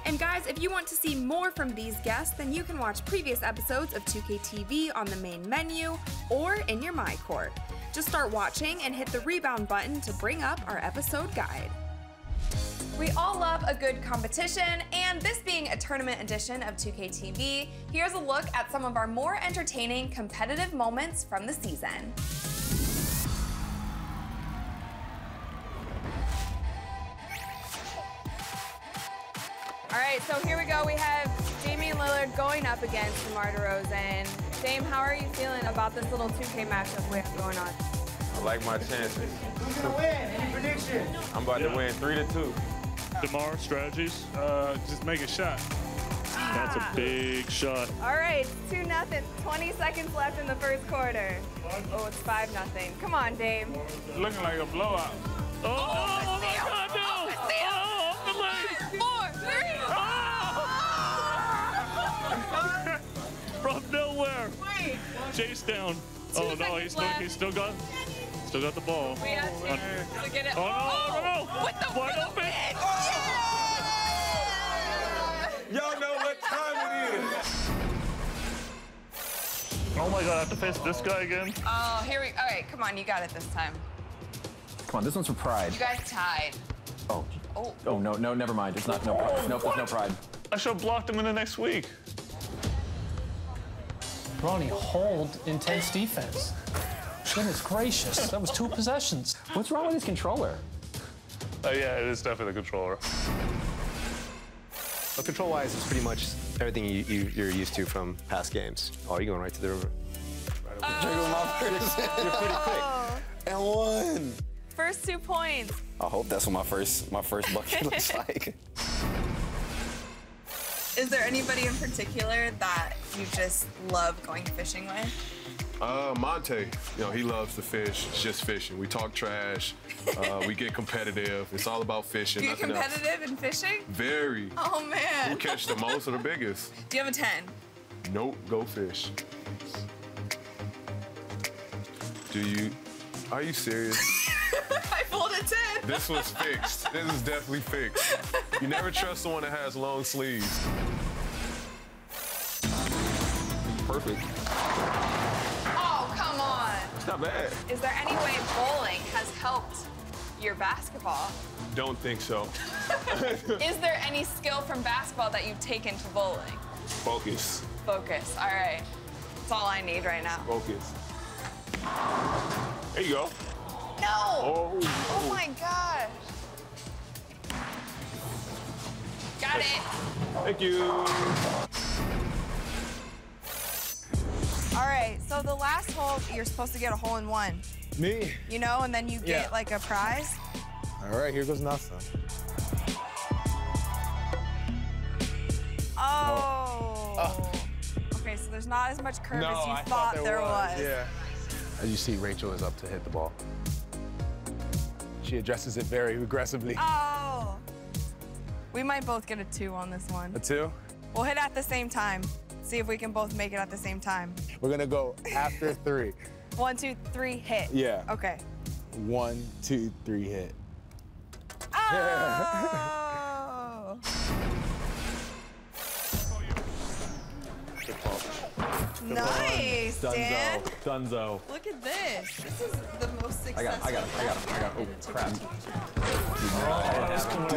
And guys, if you want to see more from these guests, then you can watch previous episodes of 2K TV on the main menu or in your My Court. Just start watching and hit the rebound button to bring up our episode guide. We all love a good competition, and this being a tournament edition of 2K TV, here's a look at some of our more entertaining competitive moments from the season. All right, so here we go. We have Damian Lillard going up against DeMar DeRozan. Dame, how are you feeling about this little 2K matchup we have going on? I like my chances. Who's gonna win? Any prediction? I'm about to win 3-2. DeMar, strategies? Just make a shot. That's a big shot. All right, 2-0. 20 seconds left in the first quarter. Oh, it's 5-0. Come on, Dame. Looking like a blowout. Oh my God, no! From nowhere. Wait. Chase down. Oh no, he's still got the ball. We have to get it. Oh no! With the wide open. Y'all know what time it is. Oh my God, I have to face this guy again. Oh, here we. All right, come on, you got it this time. Come on, this one's for pride. You guys tied. Oh. Oh. Oh no, never mind. It's not no pride. Nope, there's no pride. I should have blocked him in the next week. Ronnie, hold intense defense. Goodness gracious, that was 2 possessions. What's wrong with his controller? Yeah, it is definitely the controller. Well, control-wise, it's pretty much everything you're used to from past games. Oh, you're going right to the river. You're pretty quick. And one. First 2 points. I hope that's what my first bucket looks like. Is there anybody in particular that you just love going fishing with? Monte, you know, he loves to fish. It's just fishing. We talk trash. We get competitive. It's all about fishing. You get competitive in fishing? Very. Oh, man. Who catch the most or the biggest? Do you have a 10? Nope, go fish. Do you? Are you serious? I pulled a 10. This was fixed. This is definitely fixed. You never trust someone that has long sleeves. Perfect. Oh, come on. It's not bad. Is there any way bowling has helped your basketball? Don't think so. Is there any skill from basketball that you've taken to bowling? Focus. Focus. All right. That's all I need right now. Focus. There you go. No! Oh, oh my gosh. Got it. Thank you. All right, so the last hole, you're supposed to get a hole-in-one. Me? You know, and then you get like a prize. All right, here goes nothing. Oh. Okay, so there's not as much curve as you thought there was. Yeah. As you see, Rachel is up to hit the ball. She addresses it very aggressively. Oh. We might both get a 2 on this one. A 2? We'll hit at the same time. See if we can both make it at the same time. We're gonna go after 3. 1, 2, 3, hit. Yeah. Okay. 1, 2, 3, hit. Oh. Nice, Dan. Dunzo. Look at this. This is the most successful. I got him. Oh, crap. I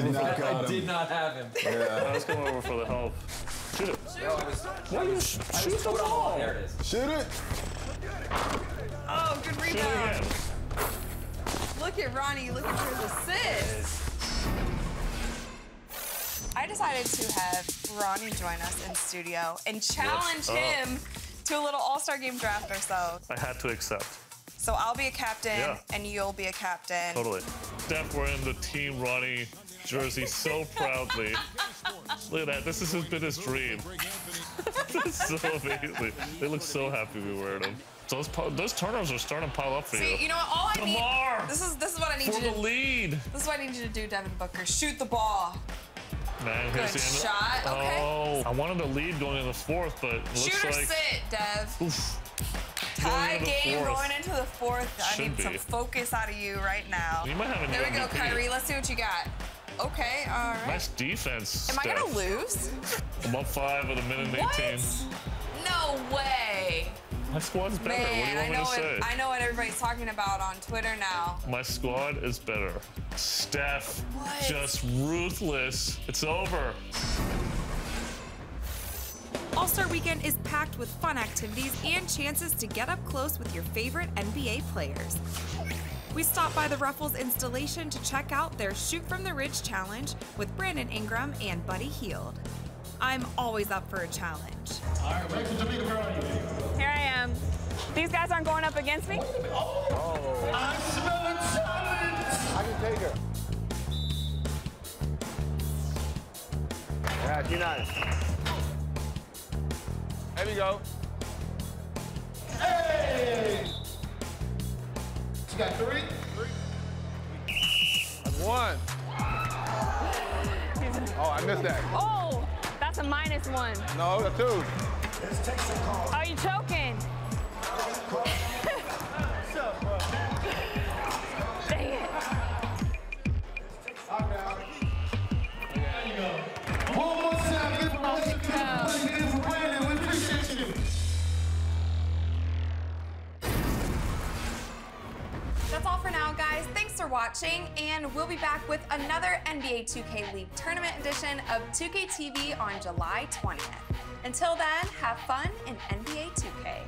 did not have him. Yeah. I was coming over for the help. Shoot it. Why you shoot the ball? There it is. Shoot it. Oh, good Shoot it rebound. again. Look at Ronnie looking for his assist. I decided to have Ronnie join us in studio and challenge him to a little all-star game draft or so. I had to accept. So I'll be a captain and you'll be a captain. Totally. Steph wearing the Team Ronnie jersey so proudly. Look at that. This has been his dream. That's so amazing. They look so happy we wear them. So those turnovers are starting to pile up for you. See, you know what? All I need. DeMar! This is what I need for you to the lead. This is what I need you to do, Devin Booker. Shoot the ball. Man, Good here's the end. shot. Okay. Oh, I wanted the lead going in the 4th, but it looks Shoot or like. sit, Dev. Oof. Tie Going into the game 4th. going into the 4th. I Should need some be. focus out of you right now. You might have an There we go, MVP. Kyrie. Let's see what you got. Okay, all right. Nice defense, Am I Steph. gonna lose? I'm up 5 with a minute and 18. No way. My squad's better. Man, what do you want me to say? I know what everybody's talking about on Twitter now. My squad is better. Steph, What? just ruthless. It's over. All-Star Weekend is packed with fun activities and chances to get up close with your favorite NBA players. We stopped by the Ruffles installation to check out their Shoot from the Ridge challenge with Brandon Ingram and Buddy Hield. I'm always up for a challenge. All right, Rachel, to be the girl you need. Here I am. These guys aren't going up against me? I smell a challenge. I can take her. Yeah, she's nice. There we go. Hey! You got 3? That's 1. Oh, I missed that. Oh, that's a -1. No, that's 2. Are you choking? Dang it. There you go. One more time, give it for Brandon. We appreciate you. That's all for now, guys. Thanks for watching, and we'll be back with another NBA 2K League Tournament edition of 2K TV on July 20th. Until then, have fun in NBA 2K.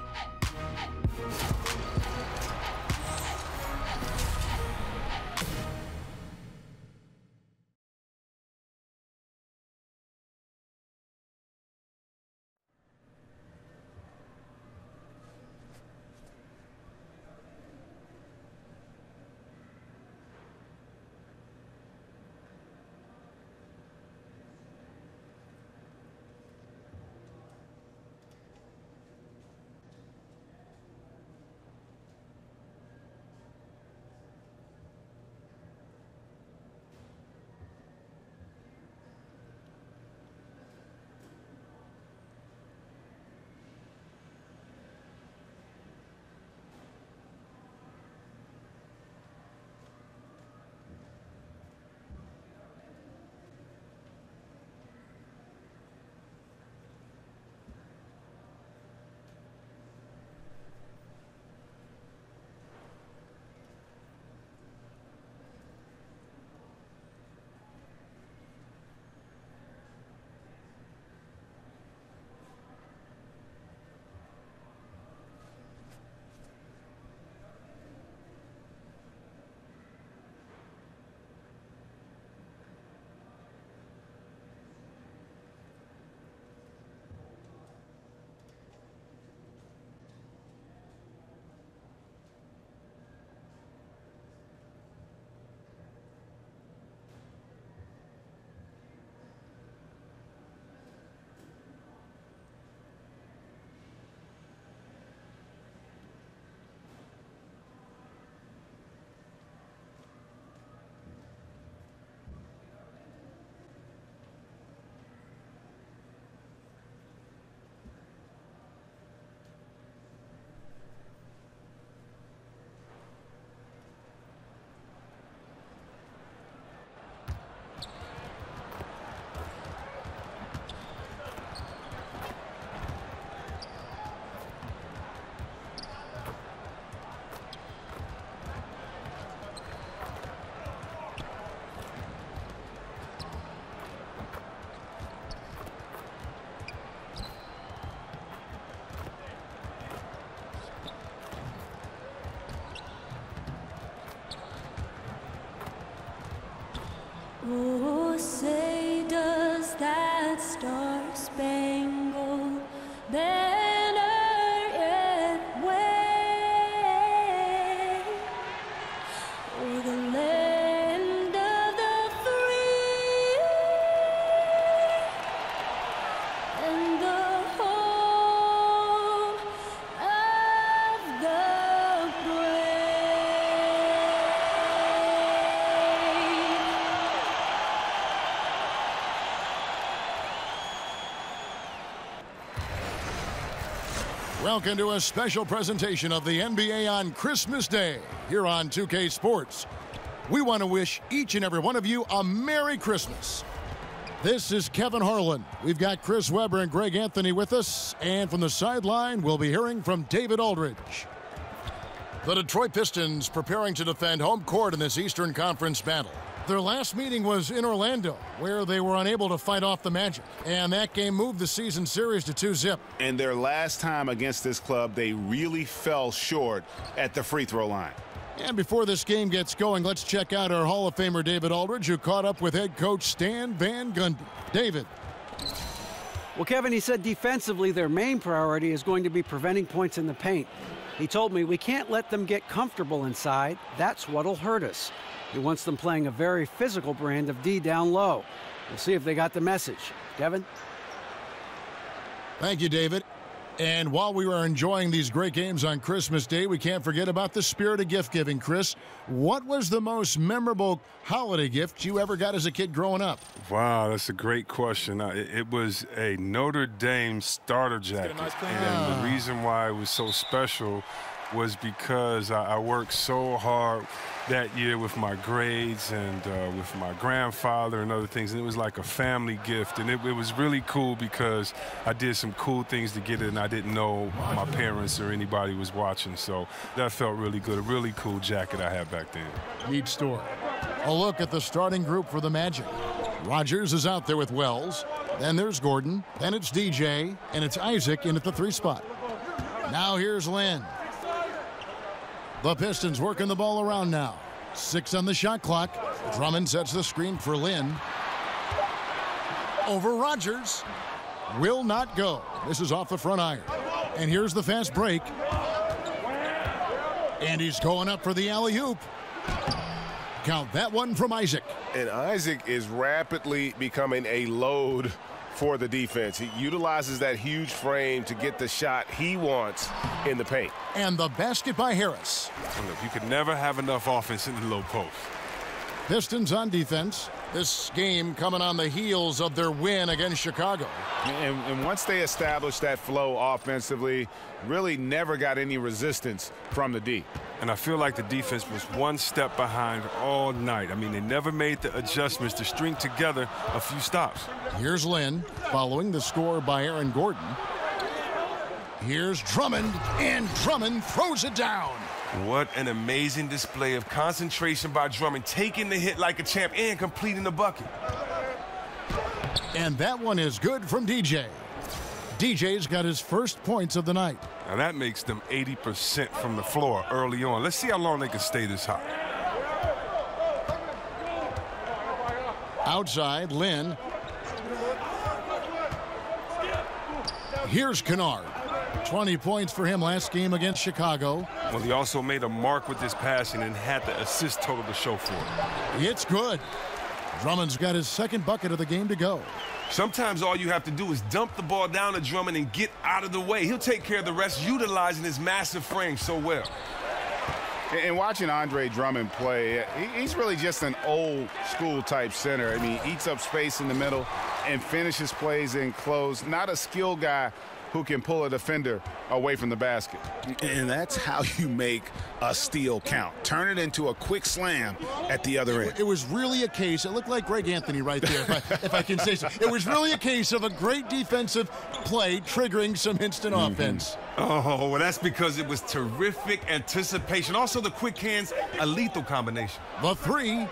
Oh, say does that star-spangled banner yet wave o'er the land of the free and the home of the Welcome to a special presentation of the NBA on Christmas Day here on 2K Sports. we want to wish each and every one of you a Merry Christmas. This is Kevin Harlan. We've got Chris Webber and Greg Anthony with us, and from the sideline, we'll be hearing from David Aldridge. The Detroit Pistons preparing to defend home court in this Eastern Conference battle. Their last meeting was in Orlando, where they were unable to fight off the Magic, and that game moved the season series to 2-0. And their last time against this club, they really fell short at the free throw line. And before this game gets going, let's check out our Hall of Famer David Aldridge, who caught up with head coach Stan Van Gundy. David. Well, Kevin, he said defensively their main priority is going to be preventing points in the paint. He told me we can't let them get comfortable inside. That's what'll hurt us. He wants them playing a very physical brand of D down low. We'll see if they got the message. Kevin? Thank you, David. And while we were enjoying these great games on Christmas Day, we can't forget about the spirit of gift-giving. Chris, what was the most memorable holiday gift you ever got as a kid growing up? Wow, that's a great question. It was a Notre Dame starter jacket. And the reason why it was so special was because I worked so hard that year with my grades and with my grandfather and other things, and it was like a family gift, and it was really cool because I did some cool things to get it, and I didn't know my parents or anybody was watching, so that felt really good. A really cool jacket I had back then. Neat story. A look at the starting group for the Magic. Rogers is out there with Wells, then there's Gordon, then it's DJ, and it's Isaac in at the 3 spot. Now here's Lynn. The Pistons working the ball around now. 6 on the shot clock. Drummond sets the screen for Lynn. Over Rogers. Will not go. This is off the front iron. And here's the fast break. And he's going up for the alley-oop. Count that one from Isaac. And Isaac is rapidly becoming a load for the defense. He utilizes that huge frame to get the shot he wants in the paint. And the basket by Harris. Look, you could never have enough offense in the low post. Pistons on defense. This game coming on the heels of their win against Chicago. And once they established that flow offensively, really never got any resistance from the D. And I feel like the defense was one step behind all night. I mean, they never made the adjustments to string together a few stops. Here's Lynn following the score by Aaron Gordon. Here's Drummond, and Drummond throws it down. What an amazing display of concentration by Drummond, taking the hit like a champ and completing the bucket. And that one is good from DJ. DJ's got his first points of the night. Now that makes them 80% from the floor early on. Let's see how long they can stay this hot. Outside, Lynn. Here's Kennard. 20 points for him last game against Chicago. Well, he also made a mark with his passing and had the assist total to show for it. It's good. Drummond's got his second bucket of the game to go. Sometimes all you have to do is dump the ball down to Drummond and get out of the way. He'll take care of the rest, utilizing his massive frame so well. And watching Andre Drummond play, he's really just an old school type center. I mean, he eats up space in the middle and finishes plays in close. Not a skill guy who can pull a defender away from the basket. And that's how you make a steal count. Turn it into a quick slam at the other end. It was really a case, it looked like Greg Anthony right there, if I can say so. It was really a case of a great defensive play triggering some instant offense. Oh, well, that's because it was terrific anticipation. Also, the quick hands, a lethal combination. The 3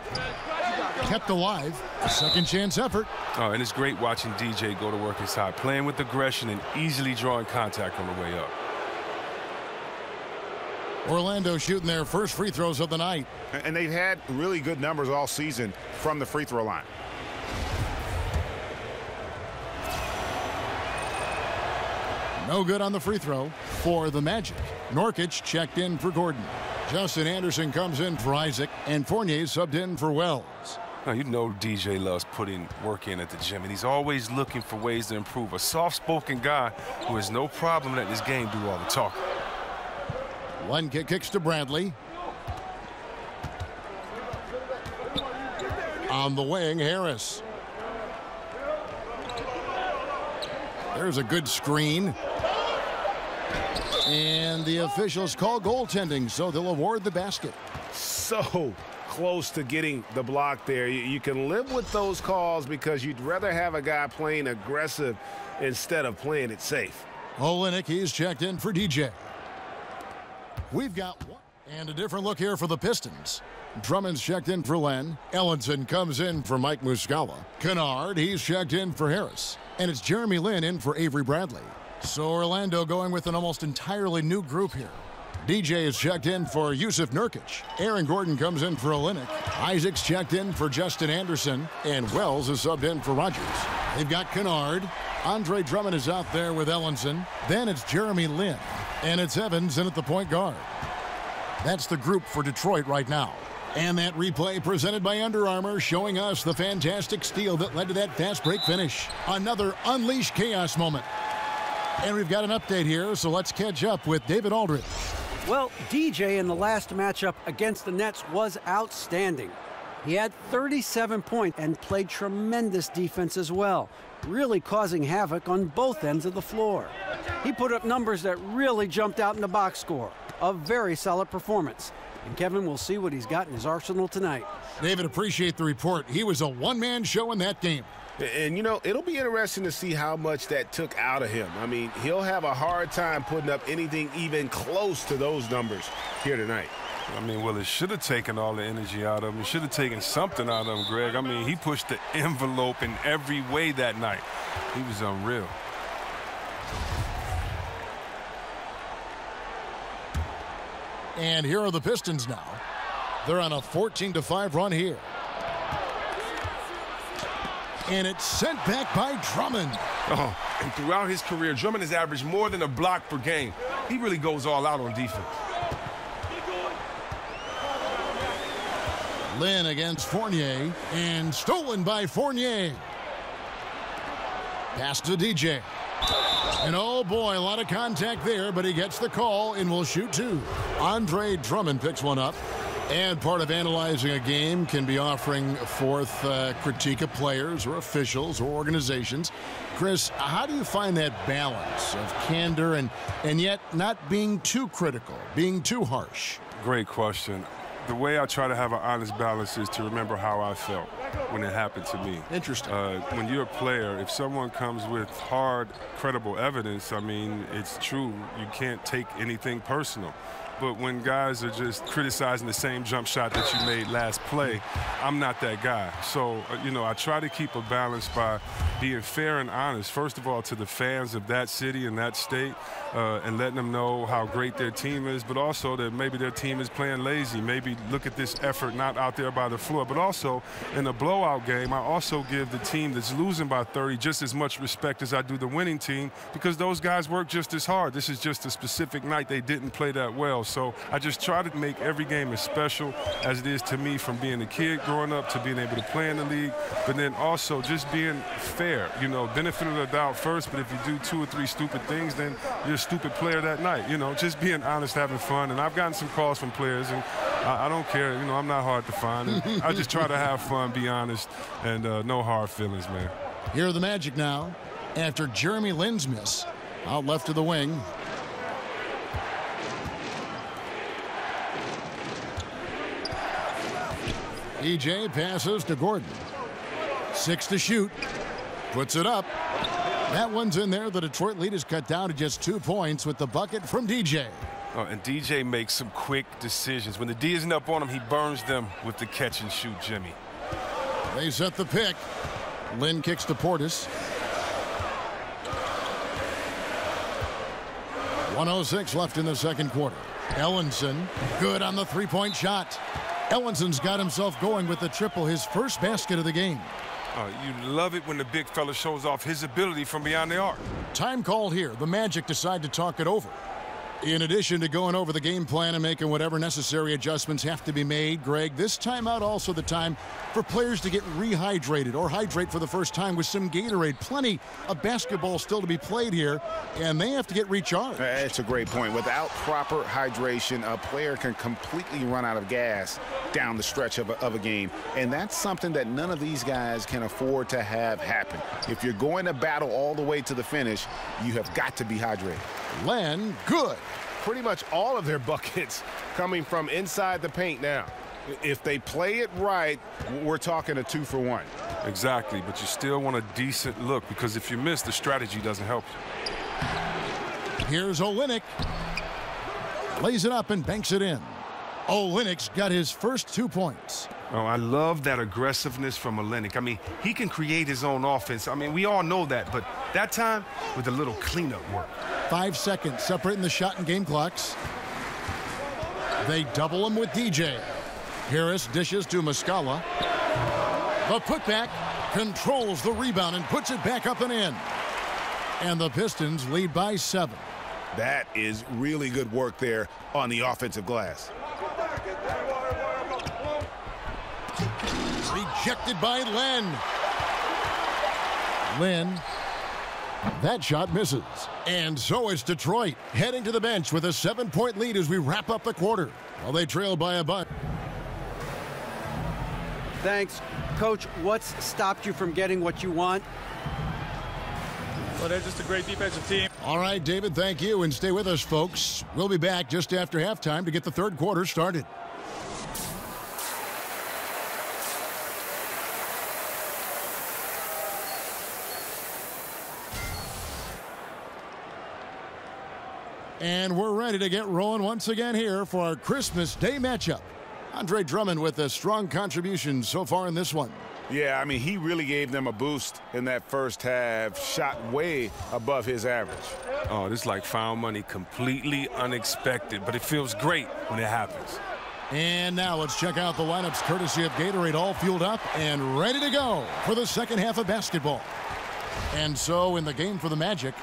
kept alive. A second chance effort. Oh, and it's great watching DJ go to work inside, playing with aggression and easily drawing contact on the way up. Orlando shooting their first free throws of the night. And they've had really good numbers all season from the free throw line. No good on the free throw for the Magic. Nurkic checked in for Gordon. Justin Anderson comes in for Isaac, and Fournier subbed in for Wells. Now, you know DJ loves putting work in at the gym, and he's always looking for ways to improve. A soft-spoken guy who has no problem letting his game do all the talking. One kick kicks to Bradley. On the wing, Harris. There's a good screen. And the officials call goaltending, so they'll award the basket. So close to getting the block there. You can live with those calls because you'd rather have a guy playing aggressive instead of playing it safe. Olynyk, he's checked in for DJ. We've got one. And a different look here for the Pistons. Drummond's checked in for Len. Ellenson comes in for Mike Muscala. Kennard, he's checked in for Harris. And it's Jeremy Lin in for Avery Bradley. So Orlando going with an almost entirely new group here. DJ is checked in for Yusuf Nurkic. Aaron Gordon comes in for Olynyk. Isaac's checked in for Justin Anderson. And Wells is subbed in for Rogers. They've got Kennard. Andre Drummond is out there with Ellenson. Then it's Jeremy Lin. And it's Evans in at the point guard. That's the group for Detroit right now. And that replay presented by Under Armour showing us the fantastic steal that led to that fast break finish. Another Unleash Chaos moment. And we've got an update here, so let's catch up with David Aldridge. Well, DJ in the last matchup against the Nets was outstanding. He had 37 points and played tremendous defense as well, really causing havoc on both ends of the floor. He put up numbers that really jumped out in the box score. A very solid performance. And Kevin will see what he's got in his arsenal tonight. David, appreciate the report. He was a one-man show in that game. And, you know, it'll be interesting to see how much that took out of him. I mean, he'll have a hard time putting up anything even close to those numbers here tonight. I mean, well, it should have taken all the energy out of him. It should have taken something out of him, Greg. I mean, he pushed the envelope in every way that night. He was unreal. And here are the Pistons now. They're on a 14-5 run here. And it's sent back by Drummond. Oh, and throughout his career, Drummond has averaged more than a block per game. He really goes all out on defense. Lin against Fournier, and stolen by Fournier. Pass to DJ. And oh boy, a lot of contact there, but he gets the call and will shoot two. Andre Drummond picks one up. And part of analyzing a game can be offering forth critique of players or officials or organizations. Chris, how do you find that balance of candor and yet not being too critical, being too harsh? Great question. The way I try to have an honest balance is to remember how I felt when it happened to me. Interesting. When you're a player, if someone comes with hard, credible evidence, I mean, it's true. You can't take anything personal. But when guys are just criticizing the same jump shot that you made last play, I'm not that guy. So, you know, I try to keep a balance by being fair and honest, first of all, to the fans of that city and that state, and letting them know how great their team is, but also that maybe their team is playing lazy. Maybe look at this effort not out there by the floor. But also, in a blowout game, I also give the team that's losing by 30 just as much respect as I do the winning team, because those guys work just as hard. This is just a specific night they didn't play that well. So I just try to make every game as special as it is to me, from being a kid growing up to being able to play in the league, but then also just being fair. You know, benefit of the doubt first, but if you do 2 or 3 stupid things, then you're a stupid player that night. You know, just being honest, having fun. And I've gotten some calls from players, and I don't care. You know, I'm not hard to find. And I just try to have fun, be honest, and no hard feelings, man. Here are the Magic now after Jeremy Lin's miss. Out left to the wing. EJ passes to Gordon. 6 to shoot. Puts it up. That one's in there. The Detroit lead is cut down to just 2 points with the bucket from DJ. Oh, and DJ makes some quick decisions. When the D isn't up on him, he burns them with the catch and shoot, Jimmy. They set the pick. Lin kicks to Portis. 1:06 left in the second quarter. Ellenson, good on the three-point shot. Ellenson's got himself going with the triple, his first basket of the game. You love it when the big fella shows off his ability from beyond the arc. Time called here. The Magic decide to talk it over. In addition to going over the game plan and making whatever necessary adjustments have to be made, Greg, this timeout also the time for players to get rehydrated or hydrate for the first time with some Gatorade. Plenty of basketball still to be played here, and they have to get recharged. That's a great point. Without proper hydration, a player can completely run out of gas down the stretch of a game, and that's something that none of these guys can afford to have happen. If you're going to battle all the way to the finish, you have got to be hydrated. Len, good. Pretty much all of their buckets coming from inside the paint now. If they play it right, we're talking a 2-for-1. Exactly, but you still want a decent look because if you miss, the strategy doesn't help you. Here's Olynyk. Lays it up and banks it in. Olynyk's got his first 2 points. Oh, I love that aggressiveness from Olynyk. I mean, he can create his own offense. I mean, we all know that, but that time with a little cleanup work. 5 seconds separating the shot and game clocks. They double him with DJ. Harris dishes to Muscala. The putback controls the rebound and puts it back up and in. And the Pistons lead by 7. That is really good work there on the offensive glass. Rejected by Len. Len. That shot misses. And so it's Detroit heading to the bench with a 7-point lead as we wrap up the quarter. Well, they trail by a butt. Thanks. Coach, what's stopped you from getting what you want? Well, they're just a great defensive team. All right, David, thank you. And stay with us, folks. We'll be back just after halftime to get the third quarter started. And we're ready to get rolling once again here for our Christmas Day matchup. Andre Drummond with a strong contribution so far in this one. Yeah, I mean, he really gave them a boost in that first half, shot way above his average. Oh, this is like found money, completely unexpected, but it feels great when it happens. And now let's check out the lineups courtesy of Gatorade, all fueled up and ready to go for the second half of basketball. And so in the game for the Magic,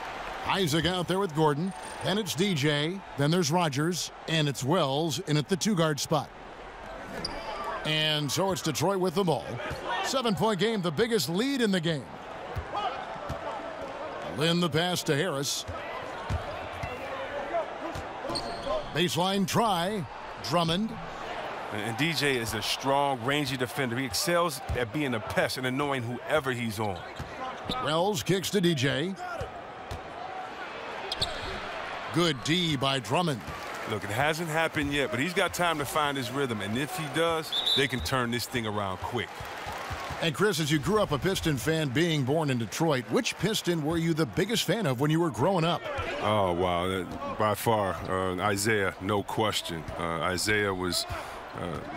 Isaac out there with Gordon, and it's DJ, then there's Rogers, and it's Wells in at the 2-guard spot. And so it's Detroit with the ball. 7-point game, the biggest lead in the game. Lynn the pass to Harris. Baseline try, Drummond. And DJ is a strong, rangy defender. He excels at being a pest and annoying whoever he's on. Wells kicks to DJ. Good D by Drummond. Look, it hasn't happened yet, but he's got time to find his rhythm. And if he does, they can turn this thing around quick. And Chris, as you grew up a Piston fan being born in Detroit, which Piston were you the biggest fan of when you were growing up? Oh, wow. By far, Isaiah, no question. Isaiah was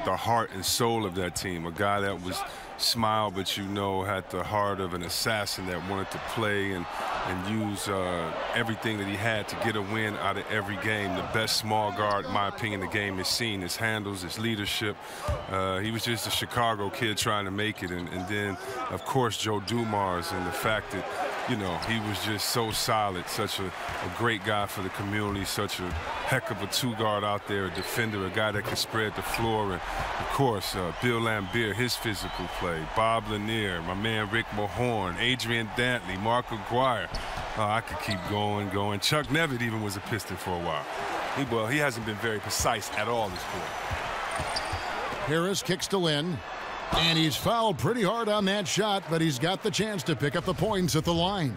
the heart and soul of that team, a guy that was smiled, but you know, had the heart of an assassin that wanted to play and use everything that he had to get a win out of every game. The best small guard, in my opinion, the game has seen. His handles, his leadership. He was just a Chicago kid trying to make it. And then, of course, Joe Dumars and the fact that, you know, he was just so solid, such a great guy for the community, such a heck of a 2-guard out there, a defender, a guy that can spread the floor. And, of course, Bill Laimbeer, his physical play. Bob Lanier, my man Rick Mahorn, Adrian Dantley, Mark Aguirre. I could keep going. Chuck Nevitt even was a Piston for a while. He hasn't been very precise at all this quarter. Harris kicks to Lynn, and he's fouled pretty hard on that shot, but he's got the chance to pick up the points at the line.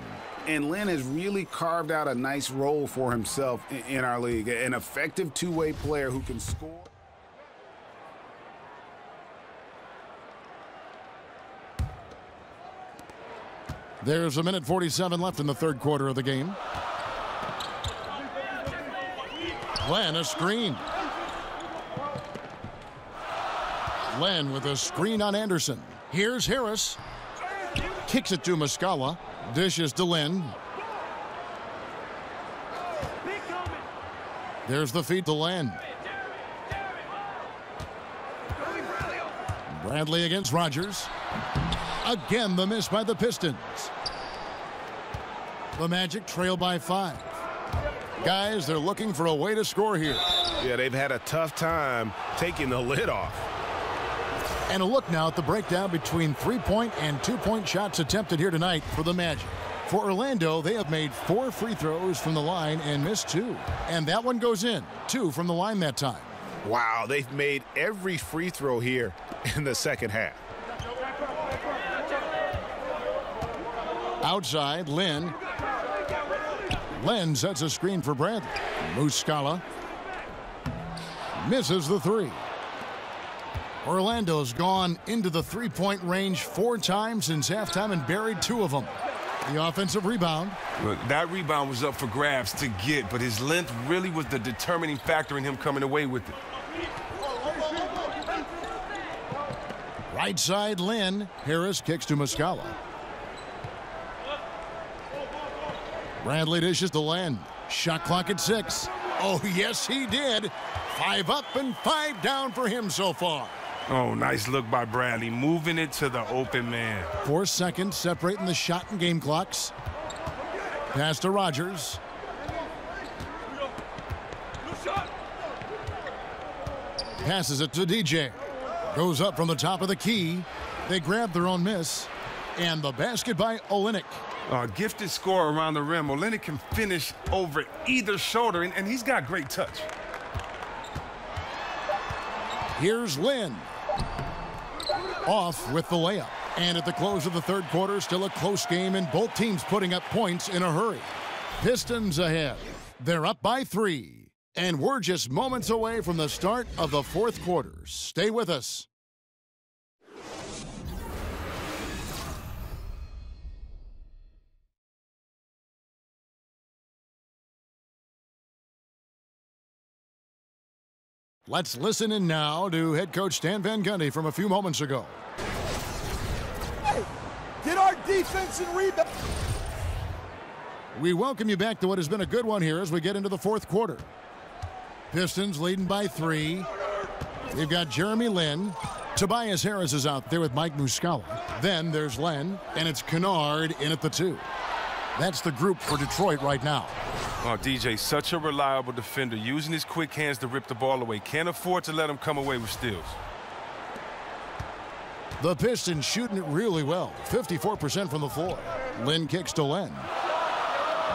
And Lynn has really carved out a nice role for himself in our league, an effective two-way player who can score. There's 1:47 left in the third quarter of the game. Len, a screen. Len with a screen on Anderson. Here's Harris. Kicks it to Muscala. Dishes to Len. There's the feed to Len. Bradley against Rogers. Again, the miss by the Pistons. The Magic trail by 5. Guys, they're looking for a way to score here. Yeah, they've had a tough time taking the lid off. And a look now at the breakdown between 3-point and 2-point shots attempted here tonight for the Magic. For Orlando, they have made 4 free throws from the line and missed 2. And that one goes in, 2 from the line that time. Wow, they've made every free throw here in the second half. Outside, Lynn. Len sets a screen for Bradley. Muscala misses the 3. Orlando's gone into the three-point range 4 times since halftime and buried 2 of them. The offensive rebound. Look, that rebound was up for grabs to get, but his length really was the determining factor in him coming away with it. Right side, Lynn. Harris kicks to Muscala. Bradley dishes to Len. Shot clock at 6. Oh, yes, he did. 5 up and 5 down for him so far. Oh, nice look by Bradley, moving it to the open man. 4 seconds separating the shot and game clocks. Pass to Rogers. Passes it to DJ. Goes up from the top of the key. They grab their own miss. And the basket by Olynyk. Gifted scorer around the rim. Olynyk can finish over either shoulder, and he's got great touch. Here's Lynn. Off with the layup. And at the close of the third quarter, still a close game, and both teams putting up points in a hurry. Pistons ahead. They're up by 3. And we're just moments away from the start of the fourth quarter. Stay with us. Let's listen in now to head coach Stan Van Gundy from a few moments ago. Hey, get our defense and rebound. We welcome you back to what has been a good one here as we get into the fourth quarter. Pistons leading by 3. We've got Jeremy Lin. Tobias Harris is out there with Mike Muscala. Then there's Len, and it's Kennard in at the 2. That's the group for Detroit right now. Oh, DJ, such a reliable defender, using his quick hands to rip the ball away. Can't afford to let him come away with steals. The Pistons shooting it really well. 54% from the floor. Lin kicks to Len.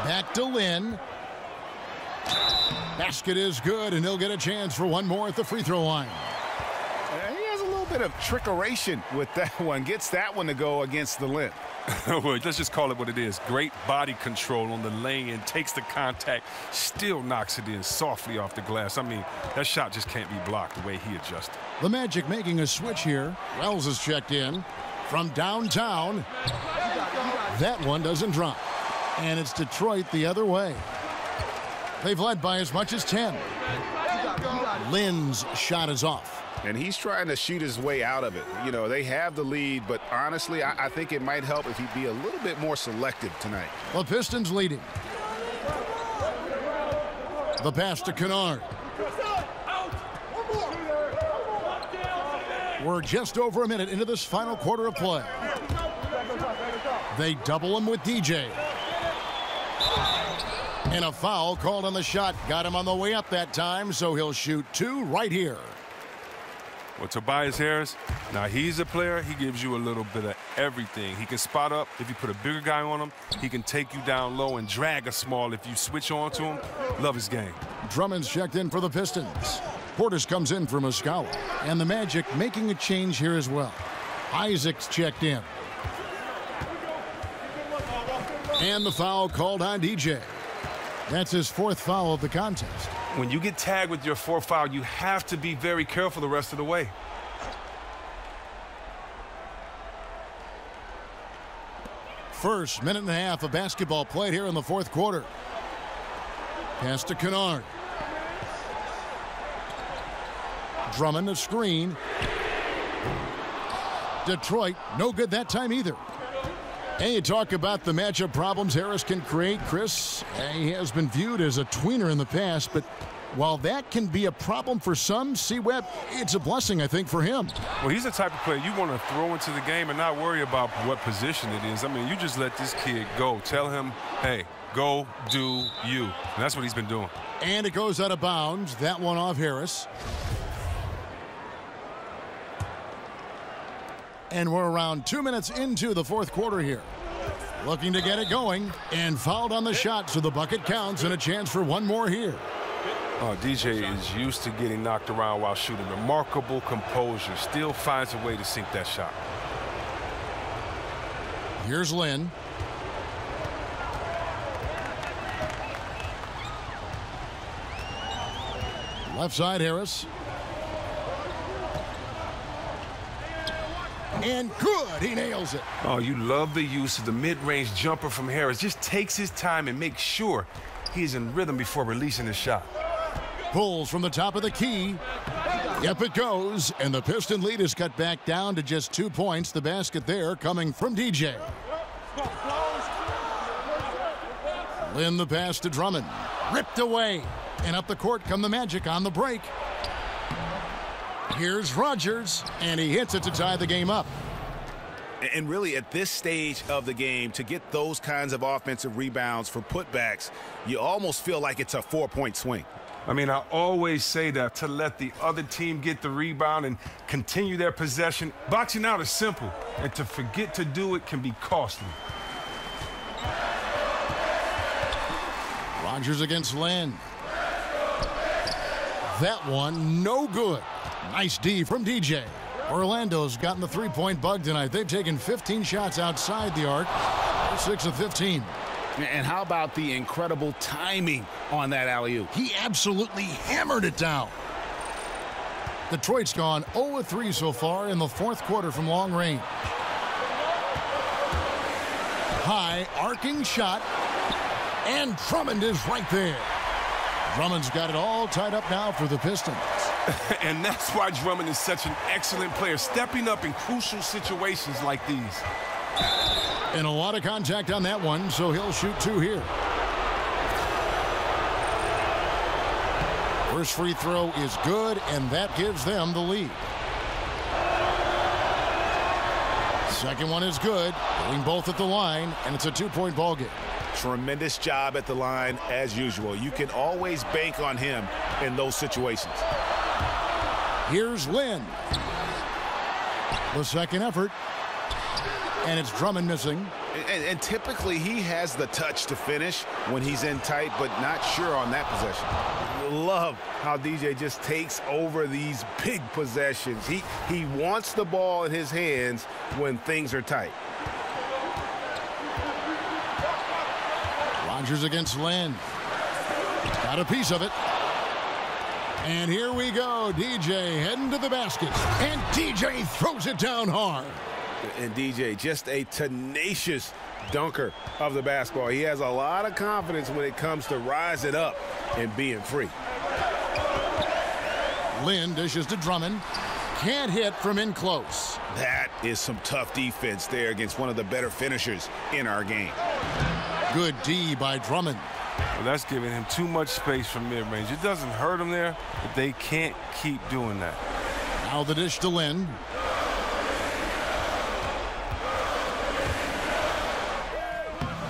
Back to Lin. Basket is good, and he'll get a chance for one more at the free throw line. He has a little bit of trickeration with that one. Gets that one to go against the Lin. Well, let's just call it what it is. Great body control on the lay-in, takes the contact, still knocks it in softly off the glass. I mean, that shot just can't be blocked the way he adjusted. The Magic making a switch here. Wells is checked in from downtown. That one doesn't drop. And it's Detroit the other way. They've led by as much as 10. Lin's shot is off. And he's trying to shoot his way out of it. You know, they have the lead, but honestly, I think it might help if he'd be a little bit more selective tonight. The Pistons leading. The pass to Kennard. We're just over a minute into this final quarter of play. They double him with DJ. And a foul called on the shot. Got him on the way up that time, so he'll shoot 2 right here. Well, Tobias Harris, now he's a player, he gives you a little bit of everything. He can spot up. If you put a bigger guy on him, he can take you down low and drag a small if you switch on to him. Love his game. Drummond's checked in for the Pistons. Portis comes in for Muscala. And the Magic making a change here as well. Isaac's checked in. And the foul called on DJ. That's his 4th foul of the contest. When you get tagged with your 4th foul, you have to be very careful the rest of the way. First minute and a half of basketball played here in the fourth quarter. Pass to Kennard. Drummond a screen. Detroit, no good that time either. And you talk about the matchup problems Harris can create, Chris. He has been viewed as a tweener in the past, but while that can be a problem for some, C-Web, it's a blessing, I think, for him. Well, he's the type of player you want to throw into the game and not worry about what position it is. I mean, you just let this kid go. Tell him, hey, go do you. And that's what he's been doing. And it goes out of bounds. That one off Harris. And we're around 2 minutes into the fourth quarter here. Looking to get it going, and fouled on the shot, so the bucket counts and a chance for one more here. Oh, DJ is used to getting knocked around while shooting. Remarkable composure. Still finds a way to sink that shot. Here's Lin. Left side, Harris. And good, he nails it. Oh, you love the use of the mid-range jumper from Harris. Just takes his time and makes sure he's in rhythm before releasing the shot. Pulls from the top of the key. Yep, it goes. And the Piston lead is cut back down to just 2 points. The basket there coming from DJ. Lynn the pass to Drummond. Ripped away. And up the court come the Magic on the break. Here's Rogers, and he hits it to tie the game up. And really, at this stage of the game, to get those kinds of offensive rebounds for putbacks, you almost feel like it's a 4-point swing. I mean, I always say that to let the other team get the rebound and continue their possession. Boxing out is simple, and to forget to do it can be costly. Rogers against Lynn. That one, no good. Nice D from DJ. Orlando's gotten the three-point bug tonight. They've taken 15 shots outside the arc. They're 6 of 15. And how about the incredible timing on that alley-oop? He absolutely hammered it down. Detroit's gone 0 of 3 so far in the fourth quarter from long range. High arcing shot, and Drummond is right there. Drummond's got it all tied up now for the Pistons. And that's why Drummond is such an excellent player, stepping up in crucial situations like these. And a lot of contact on that one, so he'll shoot 2 here. First free throw is good, and that gives them the lead. Second one is good, hitting both at the line, and it's a 2-point ball game. Tremendous job at the line, as usual. You can always bank on him in those situations. Here's Lynn. The second effort. And it's Drummond missing. And typically he has the touch to finish when he's in tight, but not sure on that possession. Love how DJ just takes over these big possessions. He wants the ball in his hands when things are tight. Rogers against Lynn. Got a piece of it. And here we go. DJ heading to the basket. And DJ throws it down hard. And DJ, just a tenacious dunker of the basketball. He has a lot of confidence when it comes to rising up and being free. Lynn dishes to Drummond. Can't hit from in close. That is some tough defense there against one of the better finishers in our game. Good D by Drummond. Well, that's giving him too much space from mid-range. It doesn't hurt him there, but they can't keep doing that. Now the dish to Lynn.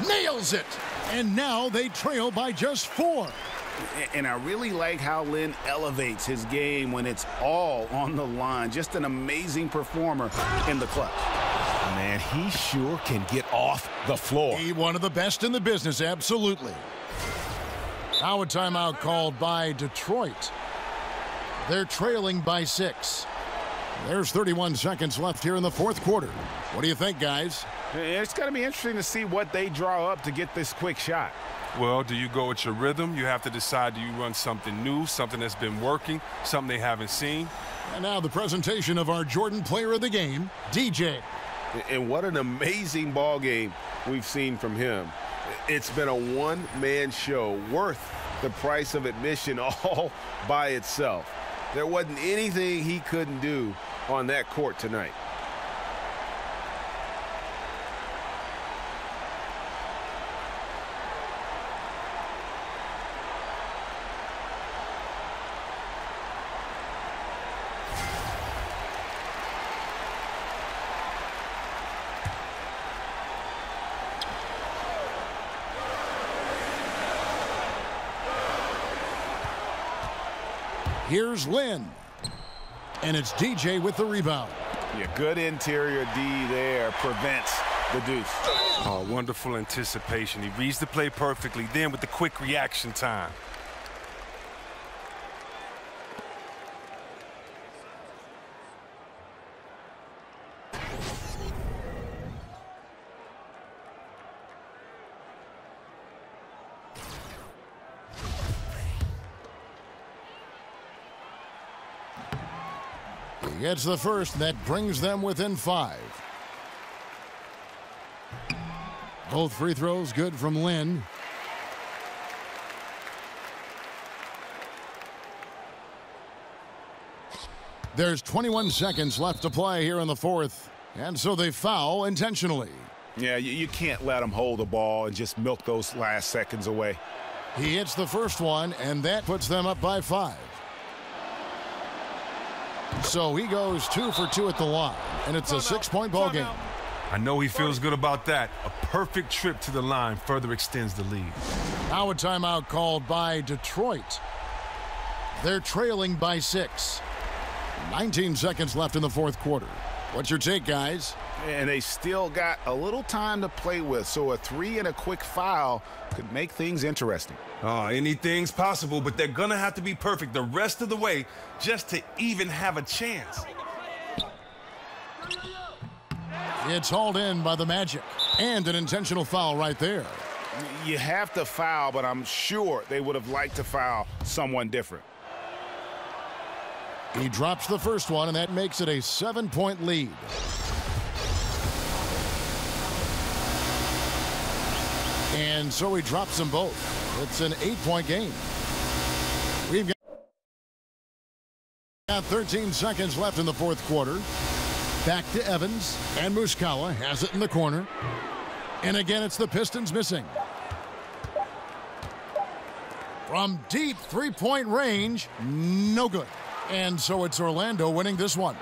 Nails it! And now they trail by just 4. And I really like how Lynn elevates his game when it's all on the line. Just an amazing performer in the clutch. Man, he sure can get off the floor. He one of the best in the business, absolutely. Now a timeout called by Detroit. They're trailing by 6. There's 31 seconds left here in the fourth quarter. What do you think, guys? It's going to be interesting to see what they draw up to get this quick shot. Well, do you go with your rhythm? You have to decide, do you run something new, something that's been working, something they haven't seen? And now the presentation of our Jordan player of the game, DJ. And what an amazing ball game we've seen from him. It's been a one-man show worth the price of admission all by itself. There wasn't anything he couldn't do on that court tonight. Here's Lynn. And it's DJ with the rebound. Yeah, good interior D there prevents the deuce. Oh, wonderful anticipation. He reads the play perfectly, then with the quick reaction time. Gets the first, and that brings them within 5. Both free throws good from Lynn. There's 21 seconds left to play here in the fourth, and so they foul intentionally. Yeah, you can't let them hold the ball and just milk those last seconds away. He hits the first one, and that puts them up by 5. So he goes 2 for 2 at the line, and it's a 6-point ball game. I know he feels good about that. A perfect trip to the line further extends the lead. Now a timeout called by Detroit. They're trailing by 6. 19 seconds left in the fourth quarter. What's your take, guys? And they still got a little time to play with, so a 3 and a quick foul could make things interesting. Oh, anything's possible, but they're going to have to be perfect the rest of the way just to even have a chance. It's hauled in by the Magic, and an intentional foul right there. You have to foul, but I'm sure they would have liked to foul someone different. He drops the first one, and that makes it a 7-point lead. And so he drops them both. It's an 8-point game. We've got 13 seconds left in the fourth quarter. Back to Evans, and Muskawa has it in the corner. And again, it's the Pistons missing. From deep three-point range, no good. And so it's Orlando winning this one.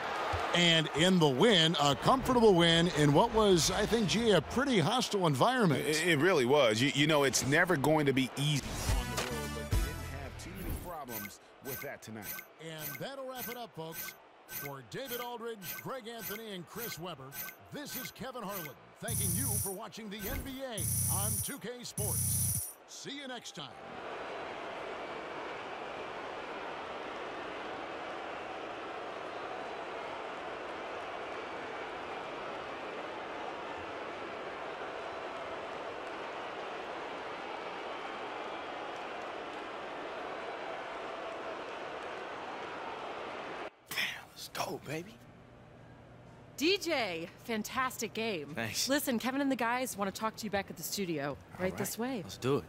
And in the win, a comfortable win in what was, I think, G, a pretty hostile environment. It really was. You know, it's never going to be easy on the road, but they didn't have too many problems with that tonight. And that'll wrap it up, folks. For David Aldridge, Greg Anthony, and Chris Webber, this is Kevin Harlan thanking you for watching the NBA on 2K Sports. See you next time. Let's go, baby. DJ, fantastic game. Thanks. Listen, Kevin and the guys want to talk to you back at the studio. Right this way. Let's do it.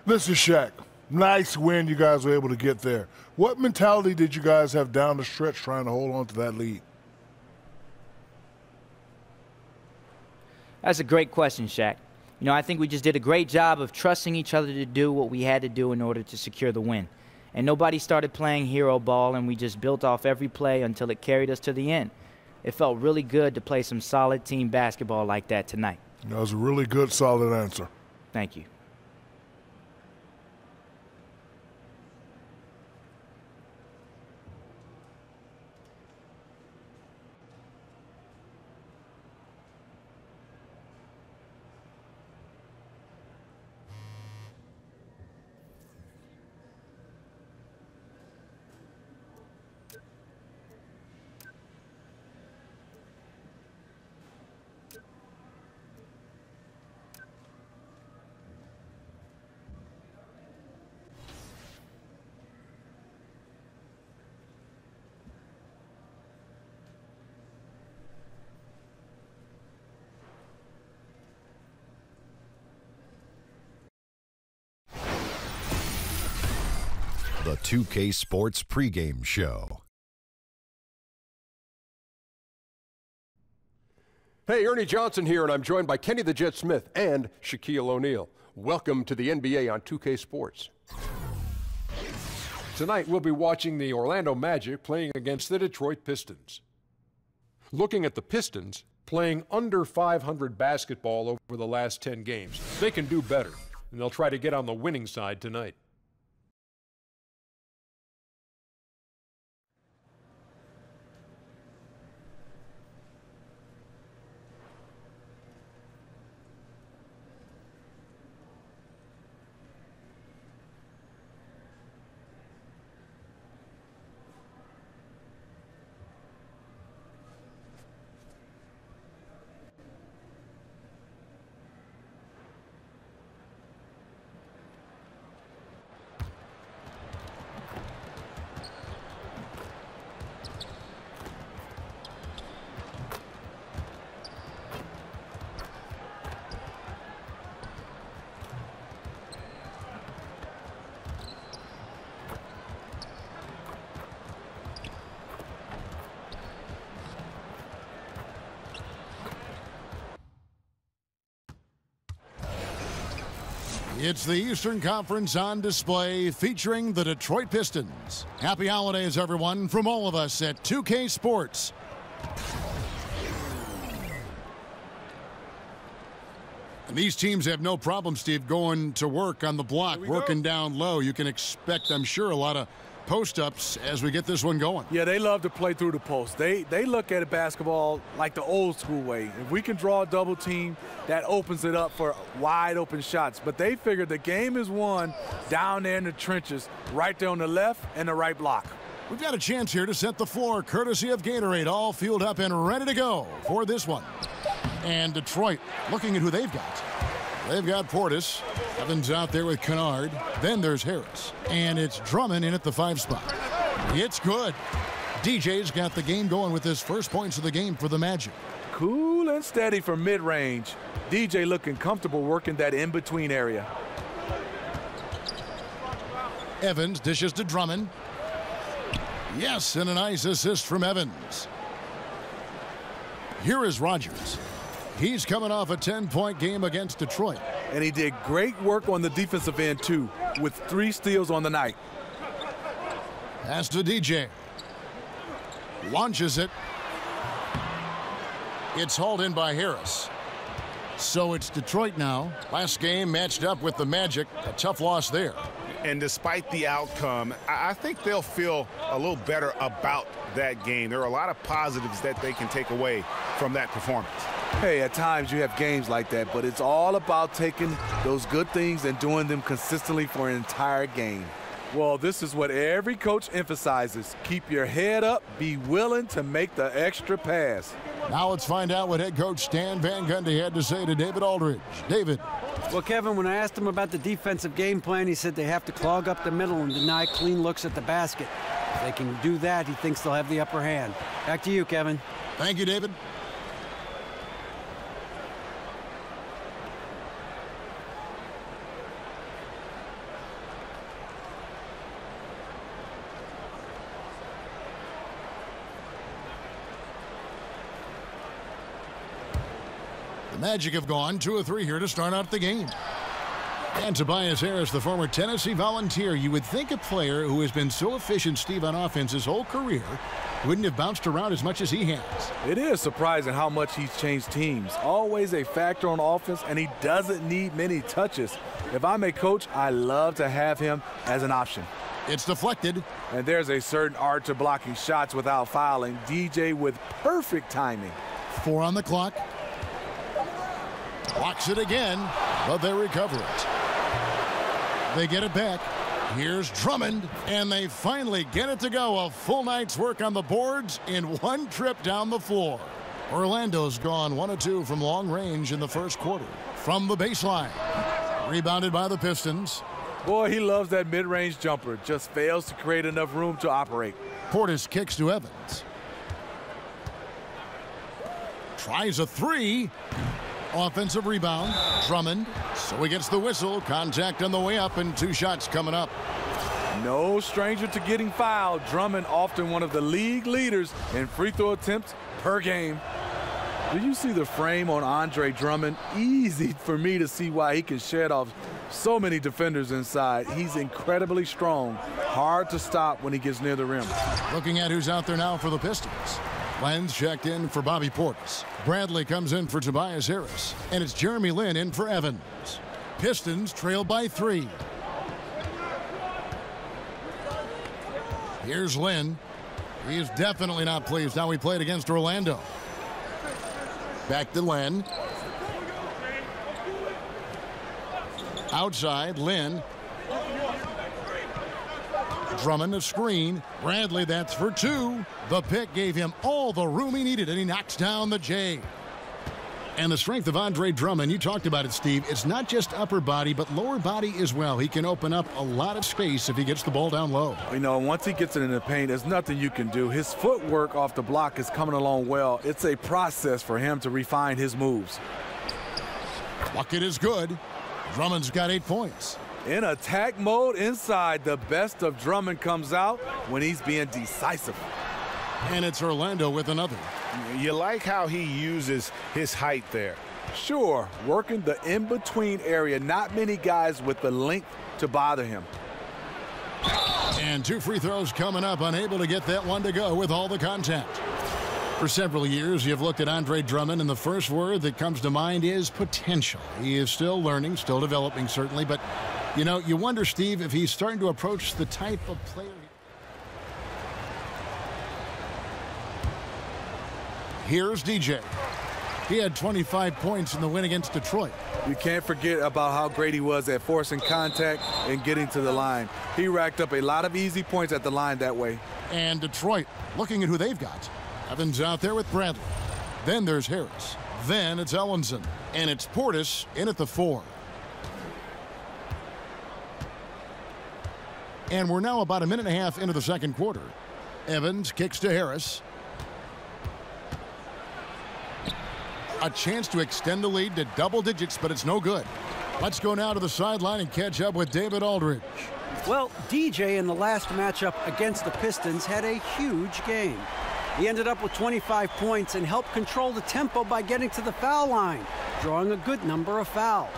This is Shaq. Nice win you guys were able to get there. What mentality did you guys have down the stretch trying to hold on to that lead? That's a great question, Shaq. You know, I think we just did a great job of trusting each other to do what we had to do in order to secure the win. And nobody started playing hero ball, and we just built off every play until it carried us to the end. It felt really good to play some solid team basketball like that tonight. That was a really good, solid answer. Thank you. The 2K Sports pregame show. Hey, Ernie Johnson here, and I'm joined by Kenny the Jet Smith and Shaquille O'Neal. Welcome to the NBA on 2K Sports. Tonight, we'll be watching the Orlando Magic playing against the Detroit Pistons. Looking at the Pistons, playing under 500 basketball over the last 10 games, they can do better, and they'll try to get on the winning side tonight. It's the Eastern Conference on display featuring the Detroit Pistons. Happy holidays, everyone, from all of us at 2K Sports. And these teams have no problem, Steve, going to work on the block, working down low. You can expect, I'm sure, a lot of post-ups as we get this one going. Yeah, they love to play through the post. They look at basketball like the old school way. If we can draw a double team, that opens it up for wide open shots. But they figure the game is won down there in the trenches, right there on the left and the right block. We've got a chance here to set the floor, courtesy of Gatorade, all fueled up and ready to go for this one. And Detroit, looking at who they've got. They've got Portis. Evans out there with Kennard. Then there's Harris. And it's Drummond in at the 5 spot. It's good. DJ's got the game going with his first points of the game for the Magic. Cool and steady for mid-range. DJ looking comfortable working that in-between area. Evans dishes to Drummond. Yes, and a nice assist from Evans. Here is Rogers. He's coming off a 10-point game against Detroit. And he did great work on the defensive end, too, with 3 steals on the night. Pass to DJ. Launches it. It's hauled in by Harris. So it's Detroit now. Last game matched up with the Magic. A tough loss there. And despite the outcome, I think they'll feel a little better about that game. There are a lot of positives that they can take away from that performance. Hey, at times you have games like that, but it's all about taking those good things and doing them consistently for an entire game. Well, this is what every coach emphasizes. Keep your head up, be willing to make the extra pass. Now let's find out what head coach Stan Van Gundy had to say to David Aldridge. David. Well, Kevin, when I asked him about the defensive game plan, he said they have to clog up the middle and deny clean looks at the basket. If they can do that, he thinks they'll have the upper hand. Back to you, Kevin. Thank you, David. Magic have gone 2 of 3 here to start out the game. And Tobias Harris, the former Tennessee Volunteer. You would think a player who has been so efficient, Steve, on offense his whole career wouldn't have bounced around as much as he has. It is surprising how much he's changed teams. Always a factor on offense, and he doesn't need many touches. If I'm a coach, I love to have him as an option. It's deflected. And there's a certain art to blocking shots without fouling. DJ with perfect timing. 4 on the clock. Blocks it again, but they recover it. They get it back. Here's Drummond, and they finally get it to go. A full night's work on the boards in one trip down the floor. Orlando's gone 1 of 2 from long range in the first quarter. From the baseline. Rebounded by the Pistons. Boy, he loves that mid-range jumper. Just fails to create enough room to operate. Portis kicks to Evans. Tries a 3. Offensive rebound. Drummond. So he gets the whistle. Contact on the way up and 2 shots coming up. No stranger to getting fouled. Drummond often one of the league leaders in free throw attempts per game. Do you see the frame on Andre Drummond? Easy for me to see why he can shed off so many defenders inside. He's incredibly strong. Hard to stop when he gets near the rim. Looking at who's out there now for the Pistons. Lenz checked in for Bobby Portis. Bradley comes in for Tobias Harris. And it's Jeremy Lin in for Evans. Pistons trail by 3. Here's Lin. He is definitely not pleased how he played against Orlando. Back to Lin. Outside, Lin. Drummond a screen. Bradley, that's for 2. The pick gave him all the room he needed, and he knocks down the J. And the strength of Andre Drummond, you talked about it, Steve. It's not just upper body, but lower body as well. He can open up a lot of space if he gets the ball down low. You know, once he gets it in the paint, there's nothing you can do. His footwork off the block is coming along well. It's a process for him to refine his moves. Bucket is good. Drummond's got 8 points. In attack mode inside, the best of Drummond comes out when he's being decisive. And it's Orlando with another. You like how he uses his height there. Sure, working the in-between area. Not many guys with the length to bother him. And 2 free throws coming up, unable to get that one to go with all the contact. For several years, you've looked at Andre Drummond, and the first word that comes to mind is potential. He is still learning, still developing, certainly, but, you know, you wonder, Steve, if he's starting to approach the type of player. Here's DJ. He had 25 points in the win against Detroit. You can't forget about how great he was at forcing contact and getting to the line. He racked up a lot of easy points at the line that way. And Detroit, looking at who they've got. Evans out there with Bradley. Then there's Harris. Then it's Ellenson. And it's Portis in at the 4. And we're now about a minute and a half into the second quarter. Evans kicks to Harris. A chance to extend the lead to double digits, but it's no good. Let's go now to the sideline and catch up with David Aldridge. Well, DJ in the last matchup against the Pistons had a huge game. He ended up with 25 points and helped control the tempo by getting to the foul line, drawing a good number of fouls.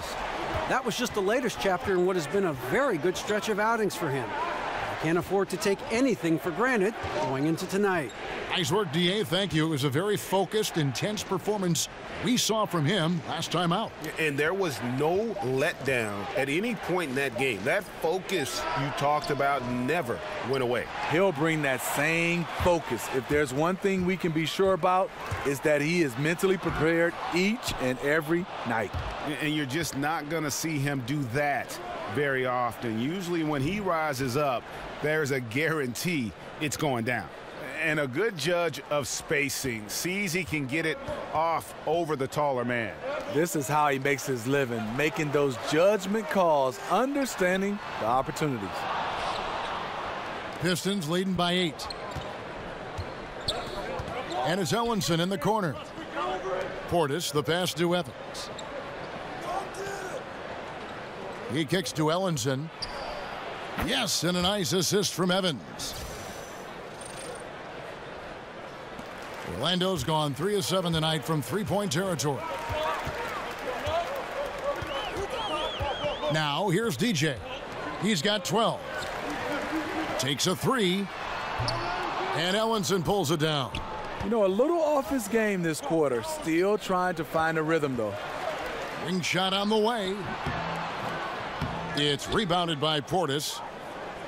That was just the latest chapter in what has been a very good stretch of outings for him. I can't afford to take anything for granted going into tonight. Nice work, DA. Thank you. It was a very focused, intense performance we saw from him last time out. And there was no letdown at any point in that game. That focus you talked about never went away. He'll bring that same focus. If there's one thing we can be sure about, is that he is mentally prepared each and every night. And you're just not going to see him do that very often. Usually when he rises up, there's a guarantee it's going down. And a good judge of spacing sees he can get it off over the taller man. This is how he makes his living, making those judgment calls, understanding the opportunities. Pistons leading by 8. And it's Ellenson in the corner. Portis, the pass to Evans. He kicks to Ellenson. Yes, and a nice assist from Evans. Orlando's gone 3 of 7 tonight from three-point territory. Now here's DJ. He's got 12. Takes a 3. And Ellenson pulls it down. You know, a little off his game this quarter. Still trying to find a rhythm, though. Ring shot on the way. It's rebounded by Portis.